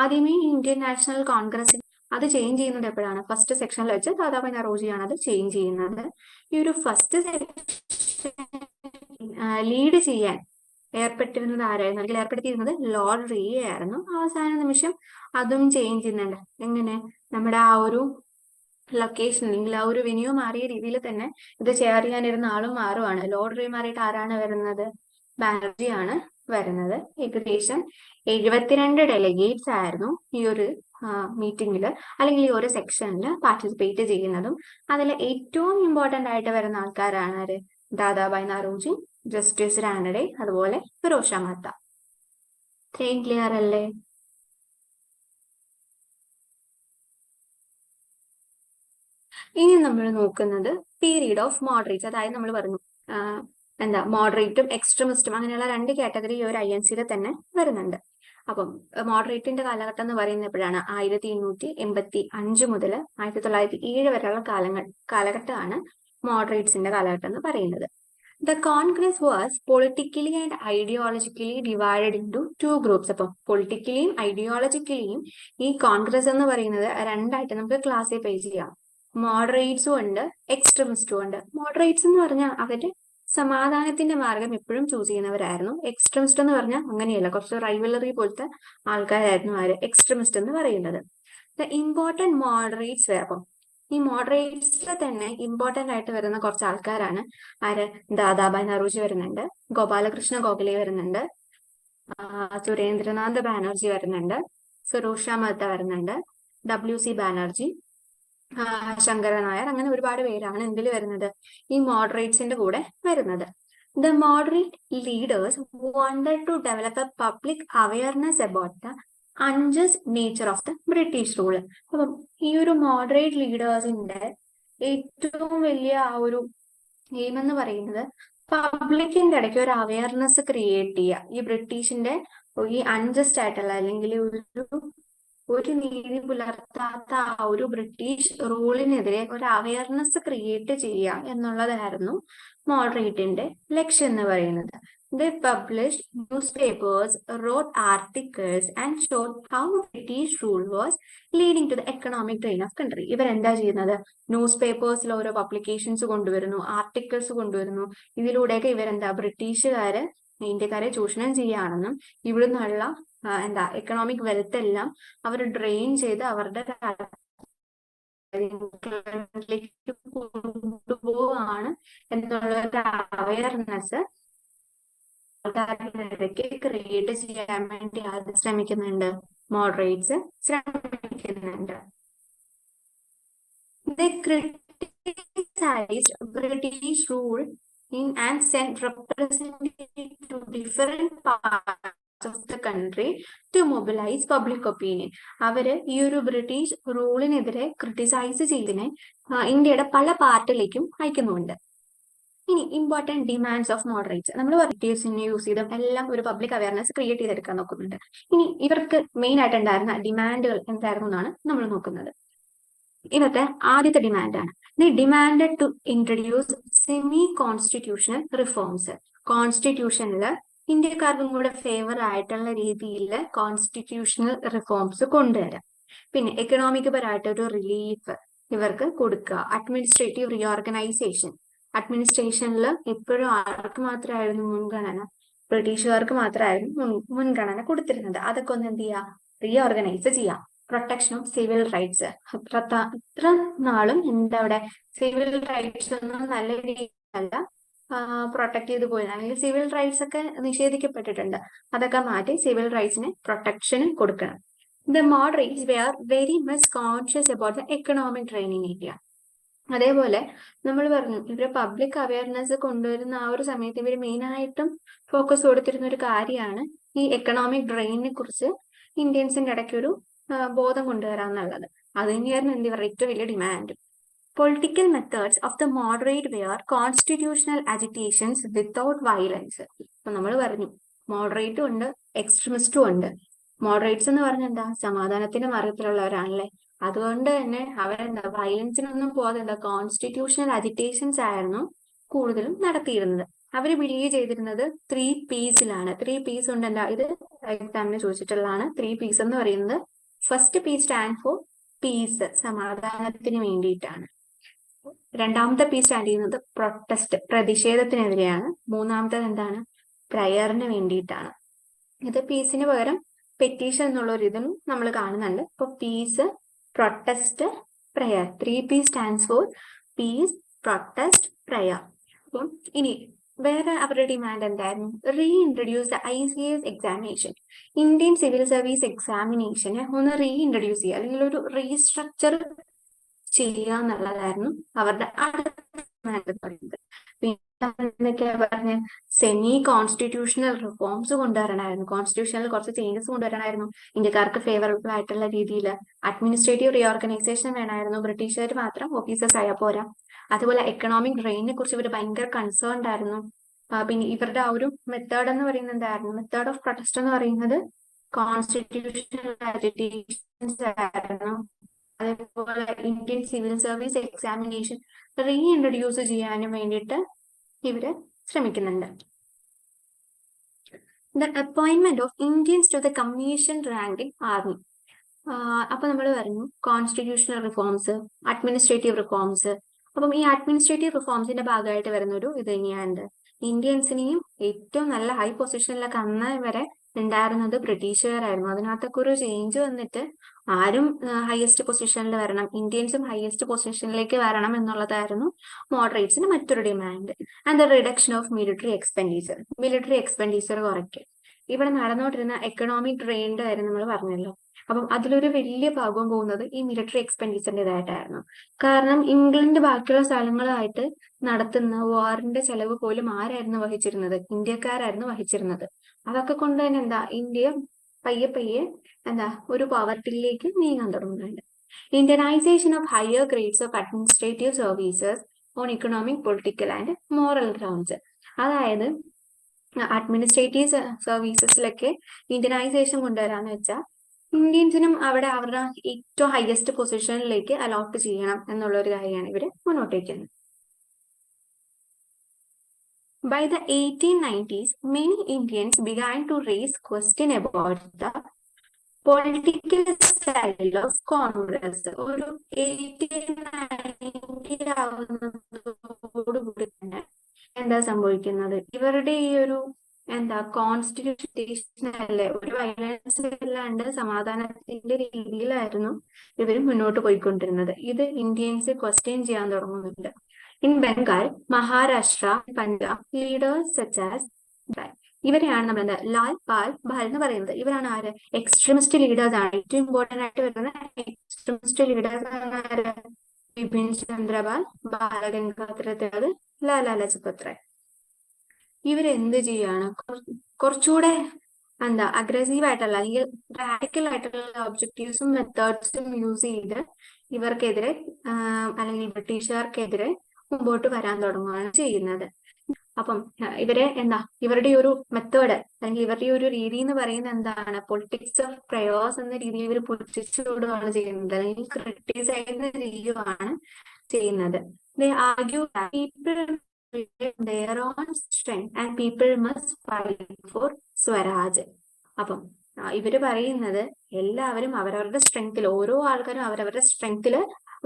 ആദ്യമേ ഇന്ത്യൻ നാഷണൽ കോൺഗ്രസ് അത് ചേഞ്ച് ചെയ്യുന്നത് എപ്പോഴാണ്? ഫസ്റ്റ് സെക്ഷനിൽ വെച്ച് ദാദാഭായ് നറോജിയാണ് അത് ചേഞ്ച് ചെയ്യുന്നത്. ഈ ഒരു ഫസ്റ്റ് സെക്ഷൻ ലീഡ് ചെയ്യാൻ ഏർപ്പെട്ടിരുന്നത് ആരായിരുന്നു? അല്ലെങ്കിൽ ഏർപ്പെടുത്തിയിരുന്നത് ലോർഡ് റേ ആയിരുന്നു. അവസാന നിമിഷം അതും ചേഞ്ച് ചെയ്യുന്നുണ്ട്. എങ്ങനെ? നമ്മുടെ ആ ഒരു ലൊക്കേഷൻ അല്ലെങ്കിൽ ആ ഒരു വെന്യൂ മാറിയ രീതിയിൽ തന്നെ ഇത് ചെയർ ചെയ്യാനിരുന്ന ആളും മാറുവാണ്. ലോർഡ് റേ മാറിയിട്ട് ആരാണ് വരുന്നത്? ബാനർജിയാണ് വരുന്നത്. ഏകദേശം 72 ഡെലിഗേറ്റ്സ് ആയിരുന്നു ഈ ഒരു മീറ്റിംഗിൽ അല്ലെങ്കിൽ ഈ ഒരു സെക്ഷനിൽ പാർട്ടിസിപ്പേറ്റ് ചെയ്യുന്നതും. അതിൽ ഏറ്റവും ഇമ്പോർട്ടന്റ് ആയിട്ട് വരുന്ന ആൾക്കാരാണ് ആര്? ദാദാബായ് നറോജി, ജസ്റ്റിസ് റാനഡെ, അതുപോലെ ഫിറോസ് ഷാ മെഹ്ത. ഇത്രയും ക്ലിയർ അല്ലേ? ഇനി നമ്മൾ നോക്കുന്നത് പീരീഡ് ഓഫ് മോഡറേറ്റ്സ്. അതായത് നമ്മൾ പറഞ്ഞു എന്താ മോഡറേറ്റും എക്സ്ട്രീമിസ്റ്റും അങ്ങനെയുള്ള രണ്ട് കാറ്റഗറി ഈ ഒരു INC തന്നെ വരുന്നുണ്ട്. അപ്പം മോഡറേറ്റിന്റെ കാലഘട്ടം എന്ന് പറയുന്നത് എപ്പോഴാണ്? 1885 മുതൽ 1907 വരെയുള്ള കാലഘട്ടമാണ് മോഡറേറ്റ്സിന്റെ കാലഘട്ടം എന്ന് പറയുന്നത്. The Congress was politically and ideologically divided into two groups. അപ്പം പൊളിറ്റിക്കലിയും ഐഡിയോളജിക്കലിയും ഈ കോൺഗ്രസ് എന്ന് പറയുന്നത് രണ്ടായിട്ട് നമുക്ക് ക്ലാസിഫൈ ചെയ്യാം. മോഡറേറ്റ്സും ഉണ്ട്, എക്സ്ട്രീമിസ്റ്റും ഉണ്ട്. മോഡറേറ്റ്സ് എന്ന് പറഞ്ഞാൽ അവര് സമാധാനത്തിന്റെ മാർഗം എപ്പോഴും ചൂസ് ചെയ്യുന്നവരായിരുന്നു. എക്സ്ട്രീമിസ്റ്റ് എന്ന് പറഞ്ഞാൽ അങ്ങനെയല്ല, കുറച്ച് റൈവലറി പോലത്തെ ആൾക്കാരായിരുന്നു ആര്? എക്സ്ട്രീമിസ്റ്റ് എന്ന് പറയുന്നത്. The important moderates were. അപ്പം ഈ മോഡറേറ്റ്സിൽ തന്നെ ഇമ്പോർട്ടന്റ് ആയിട്ട് വരുന്ന കുറച്ച് ആൾക്കാരാണ് ആര്? ദാദാബായ് നറോജി വരുന്നുണ്ട്, ഗോപാലകൃഷ്ണ ഗോഖലെ വരുന്നുണ്ട്, സുരേന്ദ്രനാഥ് ബാനർജി വരുന്നുണ്ട്, ഫിറോസ് ഷാ മെഹ്ത വരുന്നുണ്ട്, WC ബാനർജി, ശങ്കരൻ നായർ, അങ്ങനെ ഒരുപാട് പേരാണ് എന്തിൽ വരുന്നത്? ഈ മോഡറേറ്റ്സിന്റെ കൂടെ വരുന്നത്. The moderate leaders wanted to develop a public awareness about the unjust nature of the British rule. അപ്പം ഈ ഒരു മോഡറേറ്റ് ലീഡേഴ്സിന്റെ ഏറ്റവും വലിയ ആ ഒരു എയിം എന്ന് പറയുന്നത് പബ്ലിക്കിന്റെ ഇടയ്ക്ക് ഒരു അവയർനെസ് ക്രിയേറ്റ് ചെയ്യുക. ഈ ബ്രിട്ടീഷിന്റെ ഈ അൺജസ്റ്റ് ആയിട്ടുള്ള അല്ലെങ്കിൽ ഒരു നീതി പുലർത്താത്ത ആ ഒരു ബ്രിട്ടീഷ് റൂളിനെതിരെ ഒരു അവയർനെസ് ക്രിയേറ്റ് ചെയ്യുക എന്നുള്ളതായിരുന്നു മോഡറേറ്റിന്റെ ലക്ഷ്യം എന്ന് പറയുന്നത്. They published newspapers, wrote articles and showed how British rule was leading to the economic drain of country. ഇവരെന്താ ചെയ്യുന്നത്? ന്യൂസ് പേപ്പേഴ്സിൽ ഓരോ പബ്ലിക്കേഷൻസ് കൊണ്ടുവരുന്നു, ആർട്ടിക്കിൾസ് കൊണ്ടുവരുന്നു. ഇതിലൂടെയൊക്കെ ഇവരെന്താ ഇന്ത്യക്കാരെ ചൂഷണം ചെയ്യുകയാണെന്നും ഇവിടുന്നുള്ള എന്താ എക്കണോമിക് വെൽത്ത് എല്ലാം അവർ ഡ്രെയിൻ ചെയ്ത് അവരുടെ കൊണ്ടുപോവാണ് എന്നുള്ള ഒരു അവയർനെസ് ആൾക്കാരുടെ ക്രിയേറ്റ് ചെയ്യാൻ വേണ്ടി അത് ശ്രമിക്കുന്നുണ്ട്, മോഡറേറ്റ്സ് ശ്രമിക്കുന്നുണ്ട്. They criticized British rule and sent representatives to different parts of the country to mobilize public opinion. അവര് ഈ ഒരു ബ്രിട്ടീഷ് റൂളിനെതിരെ ക്രിട്ടിസൈസ് ചെയ്തതിനെ ഇന്ത്യയുടെ പല പാർട്ടിലേക്കും അയക്കുന്നുണ്ട്. ഇനി ഇമ്പോർട്ടന്റ് ഡിമാൻഡ്സ് ഓഫ് മോഡറേറ്റ്സ്. നമ്മൾ ബ്രിട്ടീഷിനെ യൂസ് ചെയ്തും എല്ലാം ഒരു പബ്ലിക് അവയർനെസ് ക്രിയേറ്റ് ചെയ്തെടുക്കാൻ നോക്കുന്നുണ്ട്. ഇനി ഇവർക്ക് മെയിൻ ആയിട്ടുണ്ടായിരുന്ന ഡിമാൻഡുകൾ എന്തായിരുന്നു എന്നാണ് നമ്മൾ നോക്കുന്നത്. ഇവരുടെ ആദ്യത്തെ ഡിമാൻഡാണ് the demanded to introduce semi constitutional reforms. കോൺസ്റ്റിറ്റ്യൂഷനിൽ ഇന്ത്യക്കാർക്കും കൂടെ ഫേവർ ആയിട്ടുള്ള രീതിയിൽ കോൺസ്റ്റിറ്റ്യൂഷണൽ റിഫോംസ് കൊണ്ടുവരാം. പിന്നെ എക്കണോമിക് പരമായിട്ടൊരു റിലീഫ് ഇവർക്ക് കൊടുക്കുക. Administrative reorganisation. അഡ്മിനിസ്ട്രേഷനിൽ എപ്പോഴും ആർക്ക് മാത്രമായിരുന്നു മുൻഗണന? ബ്രിട്ടീഷുകാർക്ക് മാത്രമായിരുന്നു മുൻഗണന കൊടുത്തിരുന്നത്. അതൊക്കെ ഒന്ന് എന്ത് ചെയ്യുക? റീഓർഗനൈസ് ചെയ്യാം. Protection of civil rights. ഇത്ര നാളും എന്താ അവിടെ സിവിൽ റൈറ്റ്സ് ഒന്നും നല്ല രീതിയിലല്ല പ്രൊട്ടക്ട് ചെയ്ത് പോയി, അല്ലെങ്കിൽ സിവിൽ റൈറ്റ്സ് ഒക്കെ നിഷേധിക്കപ്പെട്ടിട്ടുണ്ട്. അതൊക്കെ മാറ്റി സിവിൽ റൈറ്റ്സിന് പ്രൊട്ടക്ഷൻ കൊടുക്കണം. The moderates wear very much conscious about the economic draining area. അതേപോലെ നമ്മൾ പറഞ്ഞു ഇവര് പബ്ലിക് അവയർനെസ് കൊണ്ടുവരുന്ന ആ ഒരു സമയത്ത് ഇവർ മെയിനായിട്ടും ഫോക്കസ് കൊടുത്തിരുന്ന ഒരു കാര്യമാണ് ഈ എക്കണോമിക് ഡ്രെയിനിനെ കുറിച്ച് ഇന്ത്യൻസിന്റെ ഇടയ്ക്ക് ഒരു ബോധം കൊണ്ടുവരാന്നുള്ളത്. അത് തന്നെയായിരുന്നു ഇവരുടെ ഏറ്റവും വലിയ demand. Political methods of the moderate were constitutional agitations without violence. അപ്പൊ നമ്മൾ പറഞ്ഞു മോഡറേറ്റും ഉണ്ട്, എക്സ്ട്രീമിസ്റ്റും ഉണ്ട്. മോഡറേറ്റ്സ് എന്ന് പറഞ്ഞാൽ എന്താ? സമാധാനത്തിന്റെ മാർഗത്തിലുള്ളവരാണല്ലേ. അതുകൊണ്ട് തന്നെ അവരെന്താ വയലൻസിനൊന്നും പോകാതെ എന്താ കോൺസ്റ്റിറ്റ്യൂഷണൽ അജിറ്റേഷൻസ് ആയിരുന്നു കൂടുതലും നടത്തിയിരുന്നത്. അവർ ബിലീവ് ചെയ്തിരുന്നത് 3 P'സിലാണ്. 3 P's ഉണ്ട്. എന്താ ഇത് എക്സാമിന് ചോദിച്ചിട്ടുള്ളതാണ്. 3 P's എന്ന് പറയുന്നത് first P stand for peace, സമാധാനത്തിന് വേണ്ടിയിട്ടാണ്. രണ്ടാമത്തെ P സ്റ്റാൻഡ് ചെയ്യുന്നത് പ്രൊട്ടസ്റ്റ്, പ്രതിഷേധത്തിനെതിരെയാണ്. മൂന്നാമത്തേത് എന്താണ്? പ്രയറിന് വേണ്ടിയിട്ടാണ്. ഇത് പീസിന് പകരം പെറ്റീഷൻ എന്നുള്ള ഒരു ഇതും നമ്മൾ കാണുന്നുണ്ട്. അപ്പൊ peace, protest, prayer. 3 P stands for peace, protest, prayer. അപ്പം ഇനി വേറെ അവരുടെ ഡിമാൻഡ് എന്തായിരുന്നു? Reintroduce the ICS examination. Indian civil service എക്സാമിനേഷനെ ഒന്ന് റീഇൻട്രൊഡ്യൂസ് ചെയ്യുക, അല്ലെങ്കിൽ ഒരു റീസ്ട്രക്ചർ ചെയ്യുക എന്നുള്ളതായിരുന്നു അവരുടെ അടുത്ത ഡിമാൻഡ് എന്ന് പറയുന്നത്. എന്തൊക്കെയാ പറഞ്ഞ സെമി കോൺസ്റ്റിറ്റ്യൂഷണൽ റിഫോംസ് കൊണ്ടുവരണമായിരുന്നു. കോൺസ്റ്റിറ്റ്യൂഷനിൽ കുറച്ച് ചേഞ്ചസ് കൊണ്ടുവരണമായിരുന്നു ഇന്ത്യക്കാർക്ക് ഫേവറബിൾ ആയിട്ടുള്ള രീതിയിൽ. അഡ്മിനിസ്ട്രേറ്റീവ് റീഓർഗനൈസേഷൻ വേണമായിരുന്നു. ബ്രിട്ടീഷുകാർ മാത്രം ഓഫീസേഴ്സ് ആയാൽ പോരാ. അതുപോലെ എക്കണോമിക് ഡ്രെയിനെ കുറിച്ച് ഇവർ ഭയങ്കര കൺസേൺഡ് ആയിരുന്നു. പിന്നെ ഇവരുടെ ആ ഒരു മെത്തേഡ് എന്ന് പറയുന്നത് എന്തായിരുന്നു? മെത്തേഡ് ഓഫ് പ്രൊട്ടസ്റ്റ് എന്ന് പറയുന്നത് കോൺസ്റ്റിറ്റ്യൂഷണൽ അജിറ്റേഷൻസ് ആയിരുന്നു. അതേപോലെ Indian civil service examination reintroduce ചെയ്യാനും വേണ്ടിയിട്ട് ഇവര് ശ്രമിക്കുന്നുണ്ട്. The appointment of Indians to the commission rank in army. അപ്പൊ നമ്മൾ പറഞ്ഞു കോൺസ്റ്റിറ്റ്യൂഷണൽ റിഫോംസ്, അഡ്മിനിസ്ട്രേറ്റീവ് റിഫോംസ്. അപ്പം ഈ അഡ്മിനിസ്ട്രേറ്റീവ് റിഫോംസിന്റെ ഭാഗമായിട്ട് വരുന്ന ഒരു ഇത് തന്നെയാണ് ഇന്ത്യൻസിനെയും ഏറ്റവും നല്ല ഹൈ പൊസിഷനിലൊക്കെ അന്ന് വരെ ഉണ്ടായിരുന്നത് ബ്രിട്ടീഷുകാരായിരുന്നു. അതിനകത്തൊക്കെ ഒരു ചേഞ്ച് വന്നിട്ട് ആരും ഹയസ്റ്റ് പൊസിഷനിൽ വരണം, ഇന്ത്യൻസും ഹയസ്റ്റ് പൊസിഷനിലേക്ക് വരണം എന്നുള്ളതായിരുന്നു മോഡറേറ്റ്സിന് മറ്റൊരു demand. And the reduction of military expenditure കുറയ്ക്കുക. ഇവിടെ നടന്നുകൊണ്ടിരുന്ന എക്കണോമിക് ഡ്രെയിൻഡ് കാര്യം നമ്മൾ പറഞ്ഞല്ലോ. അപ്പം അതിലൊരു വലിയ ഭാഗം പോകുന്നത് ഈ മിലിറ്ററി എക്സ്പെൻഡിച്ചറിൻ്റെതായിട്ടായിരുന്നു. കാരണം ഇംഗ്ലണ്ട് ബാക്കിയുള്ള സ്ഥലങ്ങളുമായിട്ട് നടത്തുന്ന വാറിന്റെ ചെലവ് പോലും ആരായിരുന്നു വഹിച്ചിരുന്നത്? ഇന്ത്യക്കാരായിരുന്നു വഹിച്ചിരുന്നത്. അതൊക്കെ കൊണ്ട് തന്നെ എന്താ ഇന്ത്യ പയ്യെ പയ്യെ എന്താ ഒരു പോവർട്ടിയിലേക്ക് നീങ്ങാൻ തുടങ്ങുന്നുണ്ട്. Indianisation of higher grades of administrative services on economic, political and moral grounds. അതായത് അഡ്മിനിസ്ട്രേറ്റീവ് സർവീസസിലൊക്കെ ഇന്ത്യനൈസേഷൻ കൊണ്ടുവരാന്ന് വെച്ചാൽ ഇന്ത്യൻസിനും അവിടെ അവരുടെ ഏറ്റവും ഹയസ്റ്റ് പൊസിഷനിലേക്ക് അലോട്ട് ചെയ്യണം എന്നുള്ള ഒരു കാര്യമാണ് ഇവര് മുന്നോട്ട് വയ്ക്കുന്നത്. By the 1890s, many Indians began to raise question about the political style of Congress. ഒരു 1890 ആവുന്നതോടുകൂടി തന്നെ എന്താ സംഭവിക്കുന്നത്? ഇവരുടെ ഈ ഒരു എന്താ കോൺസ്റ്റിറ്റ്യൂഷൻ അല്ലേ, ഒരു വയലൻസ് ഇല്ലാണ്ട് സമാധാനത്തിന്റെ രീതിയിലായിരുന്നു ഇവർ മുന്നോട്ട് പോയിക്കൊണ്ടിരുന്നത്. ഇത് ഇന്ത്യൻസ് ക്വസ്റ്റ്യൻ ചെയ്യാൻ തുടങ്ങുന്നുണ്ട്. In Bengal, Maharashtra, Punjab, leaders such as ഇവരെയാണ് നമ്മൾ എന്താ ലാൽ പാൽ ബാൽ എന്ന് പറയുന്നത്. ഇവരാണ് ആര്? എക്സ്ട്രീമിസ്റ്റ് ലീഡേഴ്സ് ആണ്. ഏറ്റവും ഇമ്പോർട്ടന്റ് ആയിട്ട് വരുന്ന എക്സ്ട്രീമിസ്റ്റ് ലീഡേഴ്സ് ആണ് ബിപിൻ ചന്ദ്രപാൽ, ബാലഗംഗാധര തിലക്, ലാലാ ലജ്പത് റായ്. ഇവരെന്ത് ചെയ്യാണ്? കുറച്ചുകൂടെ എന്താ അഗ്രസീവ് ആയിട്ടുള്ള അല്ലെങ്കിൽ റാഡിക്കൽ ആയിട്ടുള്ള ഒബ്ജക്റ്റീവ്സും മെത്തേഡ്സും യൂസ് ചെയ്ത് ഇവർക്കെതിരെ അല്ലെങ്കിൽ ബ്രിട്ടീഷുകാർക്കെതിരെ മുമ്പോട്ട് വരാൻ തുടങ്ങുകയാണ് ചെയ്യുന്നത്. അപ്പം ഇവരെ എന്താ ഇവരുടെ ഒരു മെത്തേഡ് അല്ലെങ്കിൽ ഇവരുടെ ഒരു രീതി എന്ന് പറയുന്നത് എന്താണ്? പൊളിറ്റിക്സ് ഓഫ് പ്രയോസ് എന്ന രീതിയിൽ ഇവർ പുച്ഛിച്ചുവിടുകയാണ് ചെയ്യുന്നത്, അല്ലെങ്കിൽ ക്രിട്ടിസൈസ് ചെയ്യുകയാണ് ചെയ്യുന്നത്. They argue that people their own strength and people must fight for Swaraj. അപ്പം ഇവര് പറയുന്നത് എല്ലാവരും അവരവരുടെ സ്ട്രെങ്ത്തിൽ, ഓരോ ആൾക്കാരും അവരവരുടെ സ്ട്രെങ്ത്തിൽ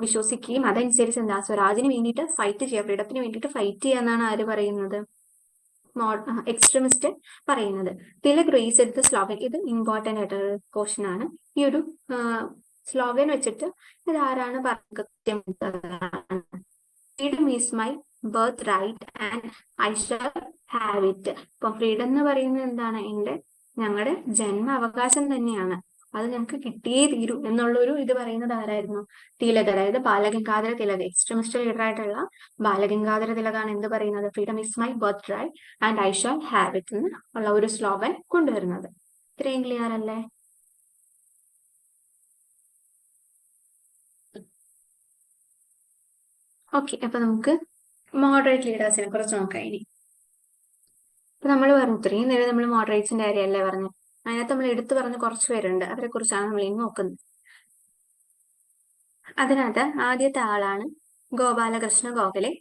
വിശ്വസിക്കുകയും അതനുസരിച്ച് എന്താ സ്വരാജിന് വേണ്ടിയിട്ട് ഫൈറ്റ് ചെയ്യുക, ഫ്രീഡത്തിന് വേണ്ടിയിട്ട് ഫൈറ്റ് ചെയ്യുക എന്നാണ് ആര് പറയുന്നത്? എക്സ്ട്രീമിസ്റ്റ് പറയുന്നത്. തിലക് റേസ് എടുത്ത സ്ലോഗൻ, ഇത് ഇമ്പോർട്ടന്റ് ആയിട്ടുള്ള പോർഷൻ ആണ്. ഈ ഒരു സ്ലോഗൻ വെച്ചിട്ട് ഇത് ആരാണ് പറയുന്നത്? Freedom is my birth right and I shall have it. ഇപ്പൊ ഫ്രീഡം എന്ന് പറയുന്നത് എന്താണ്? ഞങ്ങളുടെ ജന്മ അവകാശം തന്നെയാണ്, അത് ഞങ്ങൾക്ക് കിട്ടിയേ തീരൂ എന്നുള്ളൊരു ഇത് പറയുന്നത് ആരായിരുന്നു? തിലക്, അതായത് ബാലഗംഗാധര തിലക്. എക്സ്ട്രീമിസ്റ്റ് ലീഡർ ആയിട്ടുള്ള ബാലഗംഗാധര തിലകാണ് എന്ത് പറയുന്നത്? Freedom is my birth right and I shall have it എന്ന് ഉള്ള ഒരു സ്ലോഗൻ കൊണ്ടുവരുന്നത്. ഇത്രയും ക്ലിയർ അല്ലേ? ഓക്കെ, അപ്പൊ നമുക്ക് മോഡറേറ്റ് ലീഡേഴ്സിനെ കുറിച്ച് നോക്കാം ഇനി. ഇപ്പൊ നമ്മൾ പറഞ്ഞു ഇത്രയും നേരം നമ്മൾ മോഡറേറ്റ്സിന്റെ കാര്യമല്ലേ പറഞ്ഞു. അതിനകത്ത് നമ്മൾ എടുത്തു പറഞ്ഞ കുറച്ച് പേരുണ്ട്, അവരെ കുറിച്ചാണ് നമ്മൾ ഇനി നോക്കുന്നത്. അതിനകത്ത് ആദ്യത്തെ ആളാണ് ഗോപാലകൃഷ്ണ ഗോഖലെ.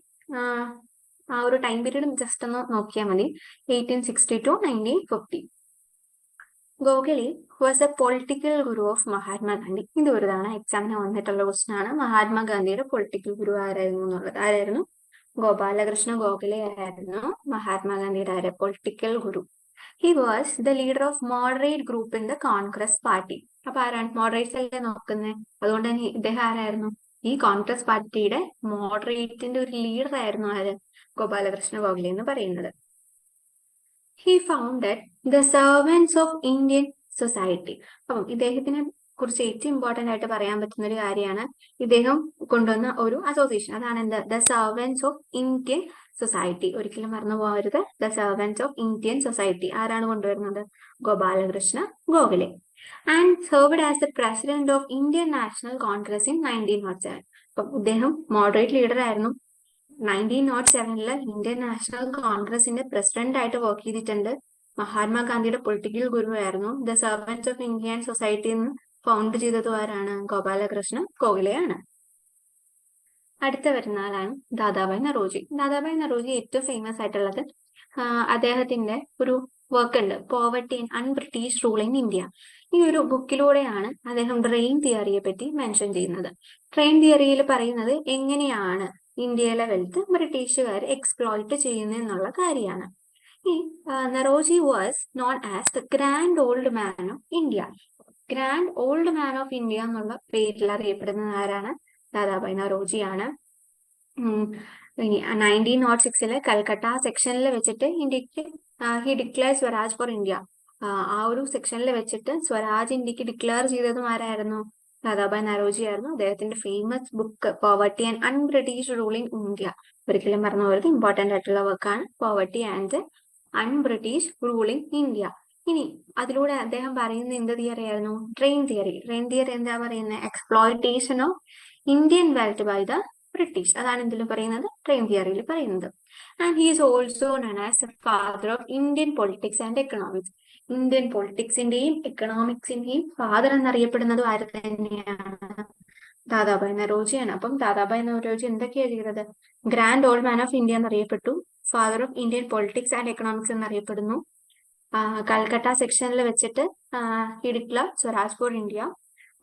ആ ഒരു ടൈം പീരീഡ് ജസ്റ്റ് ഒന്ന് നോക്കിയാൽ മതി, 1860 to 1950. Gokhale was A political Guru of Mahatma Gandhi. ഇത് ഒരു തവണ എക്സാമിന് വന്നിട്ടുള്ള ക്വസ്റ്റൻ ആണ്. മഹാത്മാഗാന്ധിയുടെ പൊളിറ്റിക്കൽ ഗുരു ആരായിരുന്നു എന്നുള്ളത്. ആരായിരുന്നു? ഗോപാലകൃഷ്ണ ഗോഖലെ ആയിരുന്നു മഹാത്മാഗാന്ധിയുടെ political Guru. He was the leader of moderate group in the Congress party. അപ്പൊ ആരാണ്? മോഡറേറ്റ്സ് അല്ലേ നോക്കുന്നത്, അതുകൊണ്ട് തന്നെ ഇദ്ദേഹം ആരായിരുന്നു? ഈ കോൺഗ്രസ് പാർട്ടിയുടെ മോഡറേറ്റിന്റെ ഒരു ലീഡർ ആയിരുന്നു ആര്? ഗോപാലകൃഷ്ണ ഗോഖലെ എന്ന് പറയുന്നത്. He founded the Servants of Indian Society. അപ്പം ഇദ്ദേഹത്തിനെ കുറിച്ച് ഏറ്റവും ഇമ്പോർട്ടന്റ് ആയിട്ട് പറയാൻ പറ്റുന്ന ഒരു കാര്യമാണ് ഇദ്ദേഹം കൊണ്ടുവന്ന ഒരു അസോസിയേഷൻ. അതാണ് എന്ത്? The servants of Indian society. ഒരിക്കലും മറന്നു പോകരുത്. The servants of Indian society ആരാണ് കൊണ്ടുവരുന്നത്? Gopalakrishna Gokhale. And served as the president of Indian National Congress in 1907. അപ്പം ഇദ്ദേഹം മോഡറേറ്റ് ലീഡർ ആയിരുന്നു. 1907 ഇന്ത്യൻ നാഷണൽ കോൺഗ്രസിന്റെ പ്രസിഡന്റ് ആയിട്ട് വർക്ക് ചെയ്തിട്ടുണ്ട്. മഹാത്മാഗാന്ധിയുടെ പൊളിറ്റിക്കൽ ഗുരു ആയിരുന്നു. The servants of Indian society എന്ന് ഫൗണ്ട് ചെയ്തത് ആരാണ്? ഗോപാലകൃഷ്ണ ഗോഖലെയാണ്. അടുത്ത വരുന്ന ആളാണ് ദാദാഭായ് നറോജി. ദാദാഭായ് നറോജി ഏറ്റവും ഫേമസ് ആയിട്ടുള്ളത് അദ്ദേഹത്തിന്റെ ഒരു വർക്ക് ഉണ്ട്, poverty and un-British rule in India. ഈ ഒരു ബുക്കിലൂടെയാണ് അദ്ദേഹം ട്രെയിൻ തിയറിയെ പറ്റി മെൻഷൻ ചെയ്യുന്നത്. ട്രെയിൻ തിയറിയിൽ പറയുന്നത് എങ്ങനെയാണ് ഇന്ത്യയിലെ വെൽത്ത് ബ്രിട്ടീഷുകാർ എക്സ്പ്ലോയിറ്റ് ചെയ്യുന്നത് എന്നുള്ള കാര്യമാണ്. ഈ Naoroji was known as the grand old man of India. Grand old man of India എന്നുള്ള പേരിൽ അറിയപ്പെടുന്നത് ആരാണ്? ദാദാഭായ് നറോജിയാണ്. 1906 കൽക്കട്ട സെക്ഷനിൽ വെച്ചിട്ട് ഇന്ത്യക്ക് he declare Swaraj for India. ആ ഒരു സെക്ഷനിൽ വെച്ചിട്ട് സ്വരാജ് ഇന്ത്യക്ക് ഡിക്ലെയർ ചെയ്തതും ആരായിരുന്നു? ദാദാഭായ് നറോജി ആയിരുന്നു. അദ്ദേഹത്തിന്റെ famous book poverty and un-British rule in India. ഒരിക്കലും പറഞ്ഞു പോകരുത്, ഇമ്പോർട്ടന്റ് ആയിട്ടുള്ള വർക്കാണ് poverty and un-British rule in India. ഇനി അതിലൂടെ അദ്ദേഹം പറയുന്ന എന്ത് തിയറി ആയിരുന്നു? Train theory. ട്രെയിൻ തിയറി എന്താ പറയുന്നത്? Exploitation of Indian wealth by the British. അതാണ് എന്തിൽ പറയുന്നത്? ട്രെയിൻ തിയറിയിൽ പറയുന്നത്. And he is also known as a father of Indian politics and economics. Indian പൊളിറ്റിക്സിന്റെയും എക്കണോമിക്സിന്റെയും ഫാദർ എന്നറിയപ്പെടുന്നതും ആര് തന്നെയാണ്? ദാദാഭായ് നറോജിയാണ്. അപ്പം ദാദാഭായ് നറോജി എന്തൊക്കെയാ ചെയ്തത്? Grand old man of India എന്നറിയപ്പെട്ടു, father of Indian politics and economics എന്നറിയപ്പെടുന്നു, കൽക്കട്ട സെക്ഷനിൽ വെച്ചിട്ട് he declare Swaraj for India.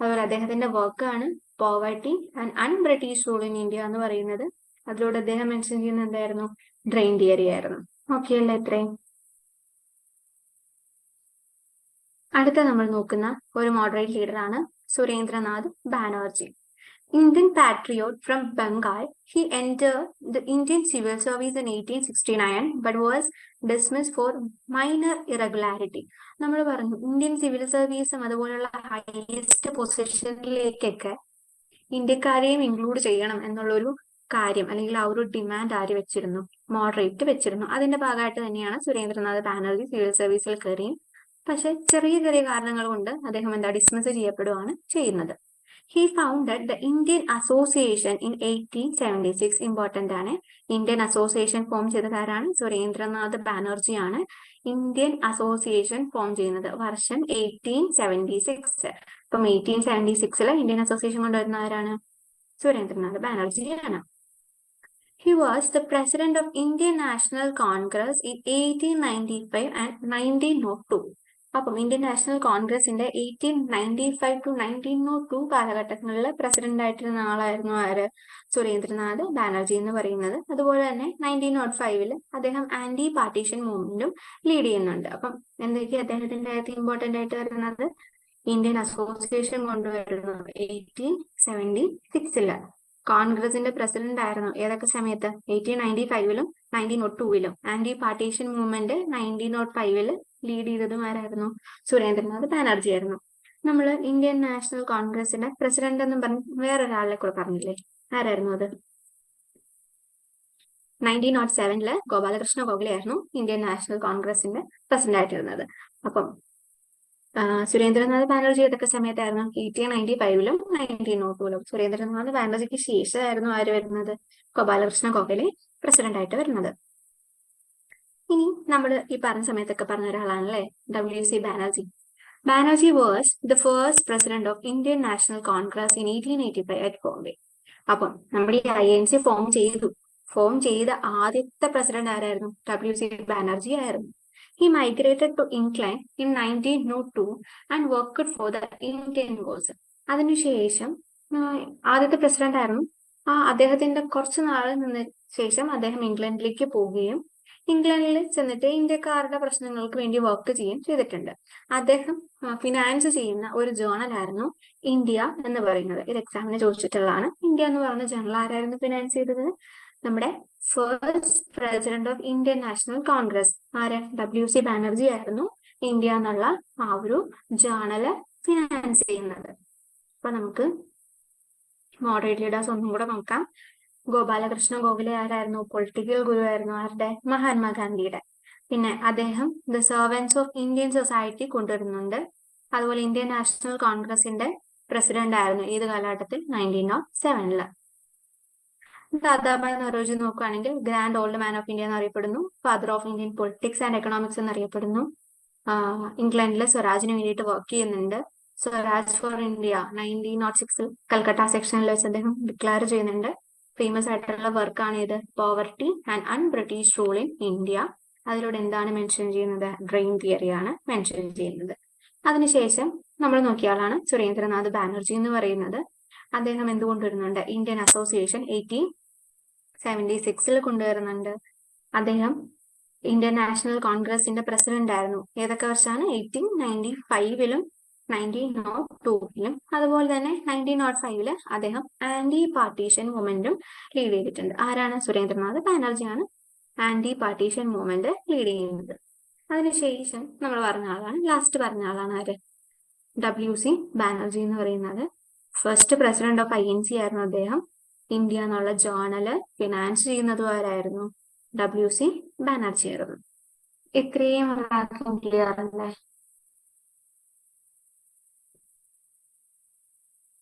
അതുപോലെ അദ്ദേഹത്തിന്റെ വർക്കാണ് poverty and un-British rule in India എന്ന് പറയുന്നത്. അതിലൂടെ അദ്ദേഹം മെൻഷൻ ചെയ്യുന്നത് എന്തായിരുന്നു? ട്രെയിൻ തിയറി ആയിരുന്നു. ഓക്കെ അല്ലേ ഇത്രയും? അടുത്ത നമ്മൾ നോക്കുന്ന ഒരു മോഡറേറ്റ് ലീഡറാണ് Surendranath Banerjee. Indian patriot from Bengal, he entered the Indian civil service in 1869 but was dismissed for minor irregularity. നമ്മൾ പറഞ്ഞു ഇന്ത്യൻ സിവിൽ സർവീസും അതുപോലുള്ള ഹയസ്റ്റ് പൊസിഷനിലേക്കൊക്കെ ഇന്ത്യക്കാരെയും ഇൻക്ലൂഡ് ചെയ്യണം എന്നുള്ളൊരു കാര്യം അല്ലെങ്കിൽ ആ ഒരു ഡിമാൻഡ് ആര് വെച്ചിരുന്നു? മോഡറേറ്റ് വെച്ചിരുന്നു. അതിന്റെ ഭാഗമായിട്ട് തന്നെയാണ് സുരേന്ദ്രനാഥ് ബാനർജി സിവിൽ സർവീസിൽ കയറിയും പക്ഷെ ചെറിയ ചെറിയ കാരണങ്ങൾ കൊണ്ട് അദ്ദേഹം ഡിസ്മിസ് ചെയ്യപ്പെടുകയാണ് ചെയ്യുന്നത്. He founded the Indian Association in 1876. Important ആണ്. ഇന്ത്യൻ അസോസിയേഷൻ ഫോം ചെയ്തത് ആരാണ്? സുരേന്ദ്രനാഥ് ബാനർജി ആണ് ഇന്ത്യൻ അസോസിയേഷൻ ഫോം ചെയ്യുന്നത്. വർഷം 1876. അപ്പം 1876 ഇന്ത്യൻ അസോസിയേഷൻ കൊണ്ടുവരുന്ന ആരാണ്? Surendranath ബാനർജിയാണ്. He was the president of Indian National Congress in 1895 and 1902. അപ്പം ഇന്ത്യൻ നാഷണൽ കോൺഗ്രസിന്റെ 1895 to 1902 കാലഘട്ടങ്ങളിൽ പ്രസിഡന്റ് ആയിട്ടിരുന്ന ആളായിരുന്നു ആര്? സുരേന്ദ്രനാഥ് ബാനർജി എന്ന് പറയുന്നത്. അതുപോലെ തന്നെ 1905 അദ്ദേഹം ആന്റി പാർട്ടീഷൻ മൂവ്മെന്റും ലീഡ് ചെയ്യുന്നുണ്ട്. അപ്പം എന്തൊക്കെയാ അദ്ദേഹത്തിന്റെ ഇമ്പോർട്ടന്റ് ആയിട്ട് വരുന്നത്? ഇന്ത്യൻ അസോസിയേഷൻ കൊണ്ടുവരുന്നു 1876. കോൺഗ്രസിന്റെ പ്രസിഡന്റ് ആയിരുന്നു ഏതൊക്കെ സമയത്ത്? 1895 1902. ആന്റി പാർട്ടീഷൻ മൂവ്മെന്റ് 1905 ലീഡ് ചെയ്തതും ആരായിരുന്നു? സുരേന്ദ്രനാഥ് ബാനർജി ആയിരുന്നു. നമ്മൾ ഇന്ത്യൻ നാഷണൽ കോൺഗ്രസിന്റെ പ്രസിഡന്റ് എന്ന് പറഞ്ഞ് വേറൊരാളെ കൂടെ പറഞ്ഞില്ലേ? ആരായിരുന്നു അത്? 1907 ഗോപാലകൃഷ്ണ ഗോഖലെ ആയിരുന്നു ഇന്ത്യൻ നാഷണൽ കോൺഗ്രസിന്റെ പ്രസിഡന്റ് ആയിട്ടിരുന്നത്. അപ്പം സുരേന്ദ്രനാഥ് ബാനർജി ഏതൊക്കെ സമയത്തായിരുന്നു? 1895 1902. സുരേന്ദ്രനാഥ് ബാനർജിക്ക് ശേഷമായിരുന്നു ആര് വരുന്നത്? ഗോപാലകൃഷ്ണ ഗോഖലെ പ്രസിഡന്റ് ആയിട്ട് വരുന്നത്. ഇനി നമ്മൾ ഈ പറഞ്ഞ സമയത്തൊക്കെ പറഞ്ഞ ഒരാളാണല്ലേ WC Banerjee. Banerjee was the first president of Indian National Congress in 1885 at Bombay. അപ്പം നമ്മുടെ ഈ INC ഫോം ചെയ്ത ആദ്യത്തെ പ്രസിഡന്റ് ആരായിരുന്നു? WC ബാനർജി ആയിരുന്നു. He migrated to England in 1902 and worked for the Indian Wars. അതിനുശേഷം ആദ്യത്തെ പ്രസിഡന്റ് ആയിരുന്നു. അദ്ദേഹത്തിന്റെ കുറച്ചു നാളിന് ശേഷം അദ്ദേഹം ഇംഗ്ലണ്ടിലേക്ക് പോവുകയും ഇംഗ്ലണ്ടിൽ ചെന്നിട്ട് ഇന്ത്യക്കാരുടെ പ്രശ്നങ്ങൾക്ക് വേണ്ടി വർക്ക് ചെയ്യുകയും ചെയ്തിട്ടുണ്ട്. അദ്ദേഹം ഫിനാൻസ് ചെയ്യുന്ന ഒരു ജേണൽ ആയിരുന്നു ഇന്ത്യ എന്ന് പറയുന്നത്. ഇത് എക്സാമിന് ചോദിച്ചിട്ടുള്ളതാണ്. ഇന്ത്യ എന്ന് പറയുന്ന ജേണൽ ആരായിരുന്നു ഫിനാൻസ് ചെയ്തത്? നമ്മുടെ first president of Indian National Congress ആര്? WC ബാനർജി ആയിരുന്നു ഇന്ത്യ എന്നുള്ള ആ ഒരു ജേണല് ഫിനാൻസ് ചെയ്യുന്നത്. അപ്പൊ നമുക്ക് മോഡറേറ്റ് ലീഡേഴ്സ് ഒന്നും കൂടെ നോക്കാം. ഗോപാലകൃഷ്ണ ഗോഖലെ ആരായിരുന്നു? പൊളിറ്റിക്കൽ ഗുരു ആയിരുന്നു. ആരുടെ? മഹാത്മാഗാന്ധിയുടെ. പിന്നെ അദ്ദേഹം the servants of Indian society കൊണ്ടുവരുന്നുണ്ട്. അതുപോലെ ഇന്ത്യൻ നാഷണൽ കോൺഗ്രസിന്റെ പ്രസിഡന്റ് ആയിരുന്നു. ഏത് കാലഘട്ടത്തിൽ? 1907. ദാദാഭായ് നവറോജി നോക്കുകയാണെങ്കിൽ grand old man of India എന്നറിയപ്പെടുന്നു. Father of Indian politics and economics എന്നറിയപ്പെടുന്നു. ഇംഗ്ലണ്ടിലെ സ്വരാജിന് വേണ്ടിയിട്ട് വർക്ക് ചെയ്യുന്നുണ്ട്. സ്വരാജ് ഫോർ ഇന്ത്യ 1906 കൽക്കട്ട സെക്ഷനിൽ വെച്ച് അദ്ദേഹം ഡിക്ലെയർ ചെയ്യുന്നുണ്ട്. ഫേമസ് ആയിട്ടുള്ള വർക്കാണ് ഇത്, poverty and un-British rule in India. അതിലൂടെ എന്താണ് മെൻഷൻ ചെയ്യുന്നത്? ഡ്രെയിൻ തിയറിയാണ് മെൻഷൻ ചെയ്യുന്നത്. അതിനുശേഷം നമ്മൾ നോക്കിയ ആളാണ് സുരേന്ദ്രനാഥ് ബാനർജി എന്ന് പറയുന്നത്. അദ്ദേഹം എന്ത് കൊണ്ടുവരുന്നുണ്ട്? ഇന്ത്യൻ അസോസിയേഷൻ 1876 കൊണ്ടുവരുന്നുണ്ട്. അദ്ദേഹം ഇന്ത്യൻ നാഷണൽ കോൺഗ്രസിന്റെ പ്രസിഡന്റ് ആയിരുന്നു. ഏതൊക്കെ വർഷമാണ്? 1895 1902 അതുപോലെ തന്നെ 1905 അദ്ദേഹം ആന്റി പാർട്ടീഷൻ മൂവ്മെന്റും ലീഡ് ചെയ്തിട്ടുണ്ട്. ആരാണ്? സുരേന്ദ്രനാഥ് ബാനർജിയാണ് ആന്റി പാർട്ടീഷൻ മൂവ്മെന്റ് ലീഡ് ചെയ്യുന്നത്. അതിനുശേഷം നമ്മൾ പറഞ്ഞ ആളാണ്, ലാസ്റ്റ് പറഞ്ഞ ആളാണ് ആര്? WC ബാനർജി എന്ന് പറയുന്നത്. ഫസ്റ്റ് പ്രസിഡന്റ് ഓഫ് INC ആയിരുന്നു അദ്ദേഹം. ഇന്ത്യ എന്നുള്ള ജേണല് ഫിനാൻസ് ചെയ്യുന്നതും ആരായിരുന്നു? WC ബാനർജി ആയിരുന്നു. ഇത്രയും ക്ലിയർ അല്ലേ?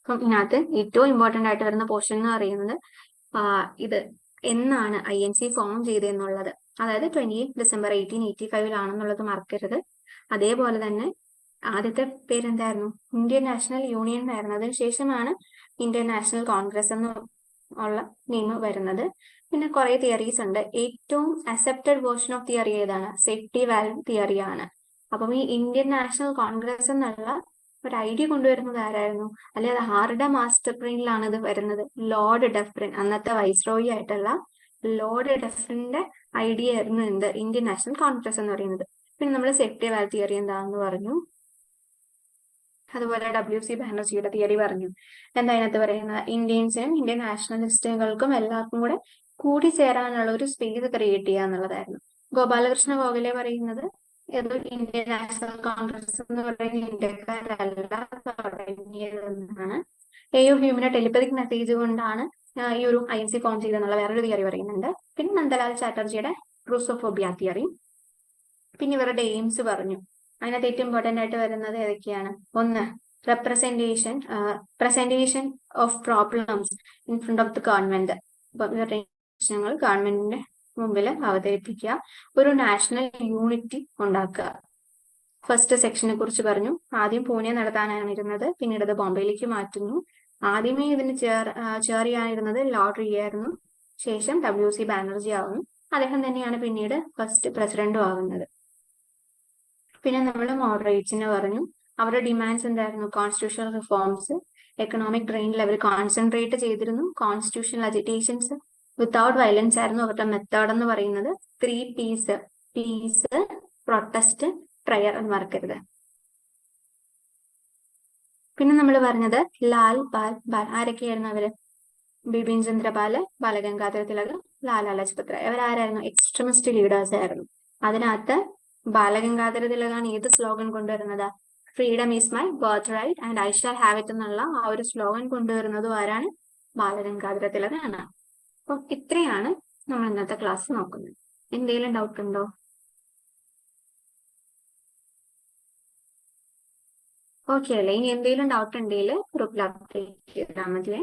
അപ്പം ഇതിനകത്ത് ഏറ്റവും ഇമ്പോർട്ടന്റ് ആയിട്ട് വരുന്ന പോർഷൻ എന്ന് പറയുന്നത് ഇത് എന്നാണ് INC ഫോം ചെയ്തെന്നുള്ളത്. അതായത് 28 ഡിസംബർ 1885 മറക്കരുത്. അതേപോലെ തന്നെ ആദ്യത്തെ പേരെന്തായിരുന്നു? ഇന്ത്യൻ നാഷണൽ യൂണിയൻ ആയിരുന്നു. അതിനുശേഷമാണ് ഇന്ത്യൻ നാഷണൽ കോൺഗ്രസ് എന്ന് ഉള്ള നെയിം വരുന്നത്. പിന്നെ കുറെ തിയറീസ് ഉണ്ട്. ഏറ്റവും അക്സെപ്റ്റഡ് വേർഷൻ ഓഫ് തിയറി ഏതാണ്? സേഫ്റ്റി വാൽവ് തിയറിയാണ്. അപ്പം ഈ ഇന്ത്യൻ നാഷണൽ കോൺഗ്രസ് എന്നുള്ള ഒരു ഐഡിയ കൊണ്ടുവരുന്നത് ആരായിരുന്നു? അല്ലെ അത് ആരുടെ മാസ്റ്റർ ബ്രെയിനിലാണ് ഇത് വരുന്നത്? ലോർഡ് ഡഫ്രിൻ, അന്നത്തെ വൈസ്രോയി ആയിട്ടുള്ള ലോർഡ് ഡഫ്രിന്റെ ഐഡിയ ആയിരുന്നു എന്ത്? ഇന്ത്യൻ നാഷണൽ കോൺഗ്രസ് എന്ന് പറയുന്നത്. പിന്നെ നമ്മൾ സേഫ്റ്റി വാൽവ് തിയറി എന്താണെന്ന് പറഞ്ഞു. അതുപോലെ WC ബാനർജിയുടെ തിയറി പറഞ്ഞു. എന്താ അതിനകത്ത് പറയുന്നത്? ഇന്ത്യൻസിനും ഇന്ത്യൻ നാഷണലിസ്റ്റുകൾക്കും എല്ലാവർക്കും കൂടെ കൂടിച്ചേരാനുള്ള ഒരു സ്പേസ് ക്രിയേറ്റ് ചെയ്യുക എന്നുള്ളതായിരുന്നു. ഗോപാലകൃഷ്ണ ഗോഖലെ പറയുന്നത് ഏതോ ഇന്ത്യൻ നാഷണൽ കോൺഗ്രസ് എന്ന് പറയുന്ന ഇന്ത്യക്കാരല്ല തുടങ്ങിയതെന്നാണ്. AU ഹ്യൂമിന്റെ ടെലിപ്പതിക് മെസ്സേജ് കൊണ്ടാണ് ഈ ഒരു INC ഫോം ചെയ്തെന്നുള്ള വേറൊരു തിയറി പറയുന്നുണ്ട്. പിന്നെ നന്ദലാൽ ചാറ്റർജിയുടെ റൂസോഫോബിയ തിയറി. പിന്നെ ഇവരുടെ എയിംസ് പറഞ്ഞു. അതിനകത്ത് ഏറ്റവും ഇമ്പോർട്ടന്റ് ആയിട്ട് വരുന്നത് ഏതൊക്കെയാണ്? ഒന്ന്, presentation of problems in front of the government. അപ്പൊ ഇവരുടെ പ്രശ്നങ്ങൾ ഗവൺമെന്റിന്റെ മുമ്പിൽ അവതരിപ്പിക്കുക. ഒരു നാഷണൽ യൂണിറ്റി ഉണ്ടാക്കുക. ഫസ്റ്റ് സെക്ഷനെ കുറിച്ച് പറഞ്ഞു. ആദ്യം പൂനെ നടത്താനാണ് ഇരുന്നത്, പിന്നീട് അത് ബോംബെയിലേക്ക് മാറ്റുന്നു. ആദ്യമേ ഇതിന് ചെയർ ചെയ്യാനിരുന്നത് ലോർഡ് റീ ആയിരുന്നു. ശേഷം WC ബാനർജി ആവുന്നു. അദ്ദേഹം തന്നെയാണ് പിന്നീട് ഫസ്റ്റ് പ്രസിഡന്റും ആവുന്നത്. പിന്നെ നമ്മൾ മോഡറേറ്റ്സിന് പറഞ്ഞു. അവരുടെ ഡിമാൻഡ്സ് എന്തായിരുന്നു? കോൺസ്റ്റിറ്റ്യൂഷണൽ റിഫോംസ്, എക്കണോമിക് ഡ്രെയിനിൽ അവർ കോൺസെൻട്രേറ്റ് ചെയ്തിരുന്നു. കോൺസ്റ്റിറ്റ്യൂഷണൽ അജിറ്റേഷൻസ് വിത്തൗട്ട് വയലൻസ് ആയിരുന്നു അവരുടെ മെത്തേഡ് എന്ന് പറയുന്നത്. 3 P's, പീസ്, പ്രൊട്ടസ്റ്റ്, പ്രയർ എന്ന് മറക്കരുത്. പിന്നെ നമ്മൾ പറഞ്ഞത് ലാൽ ബാൽ ബാൽ, ആരൊക്കെയായിരുന്നു അവര്? ബിപിൻ ചന്ദ്രപാല്, ബാലഗംഗാധര തിലക്, ലാലാ ലജ്പത് റായ്. അവരാരായിരുന്നു? എക്സ്ട്രീമിസ്റ്റ് ലീഡേഴ്സ് ആയിരുന്നു. അതിനകത്ത് ബാലഗംഗാധര തിലകാണ് ഏത് സ്ലോഗൻ കൊണ്ടുവരുന്നത്? Freedom is my birth right and I shall have it എന്നുള്ള ആ ഒരു സ്ലോഗൻ കൊണ്ടുവരുന്നതും ആരാണ്? ബാലഗംഗാധര തിലകാണ്. അപ്പം ഇത്രയാണ് നമ്മൾ ഇന്നത്തെ ക്ലാസ് നോക്കുന്നത്. എന്തെങ്കിലും ഡൗട്ട് ഉണ്ടോ? ഓക്കെ അല്ലേ? ഇനി എന്തെങ്കിലും ഡൗട്ട് ഉണ്ടെങ്കിൽ ഗ്രൂപ്പിൽ അപ്ഡേറ്റ് ചെയ്താൽ മതിയേ.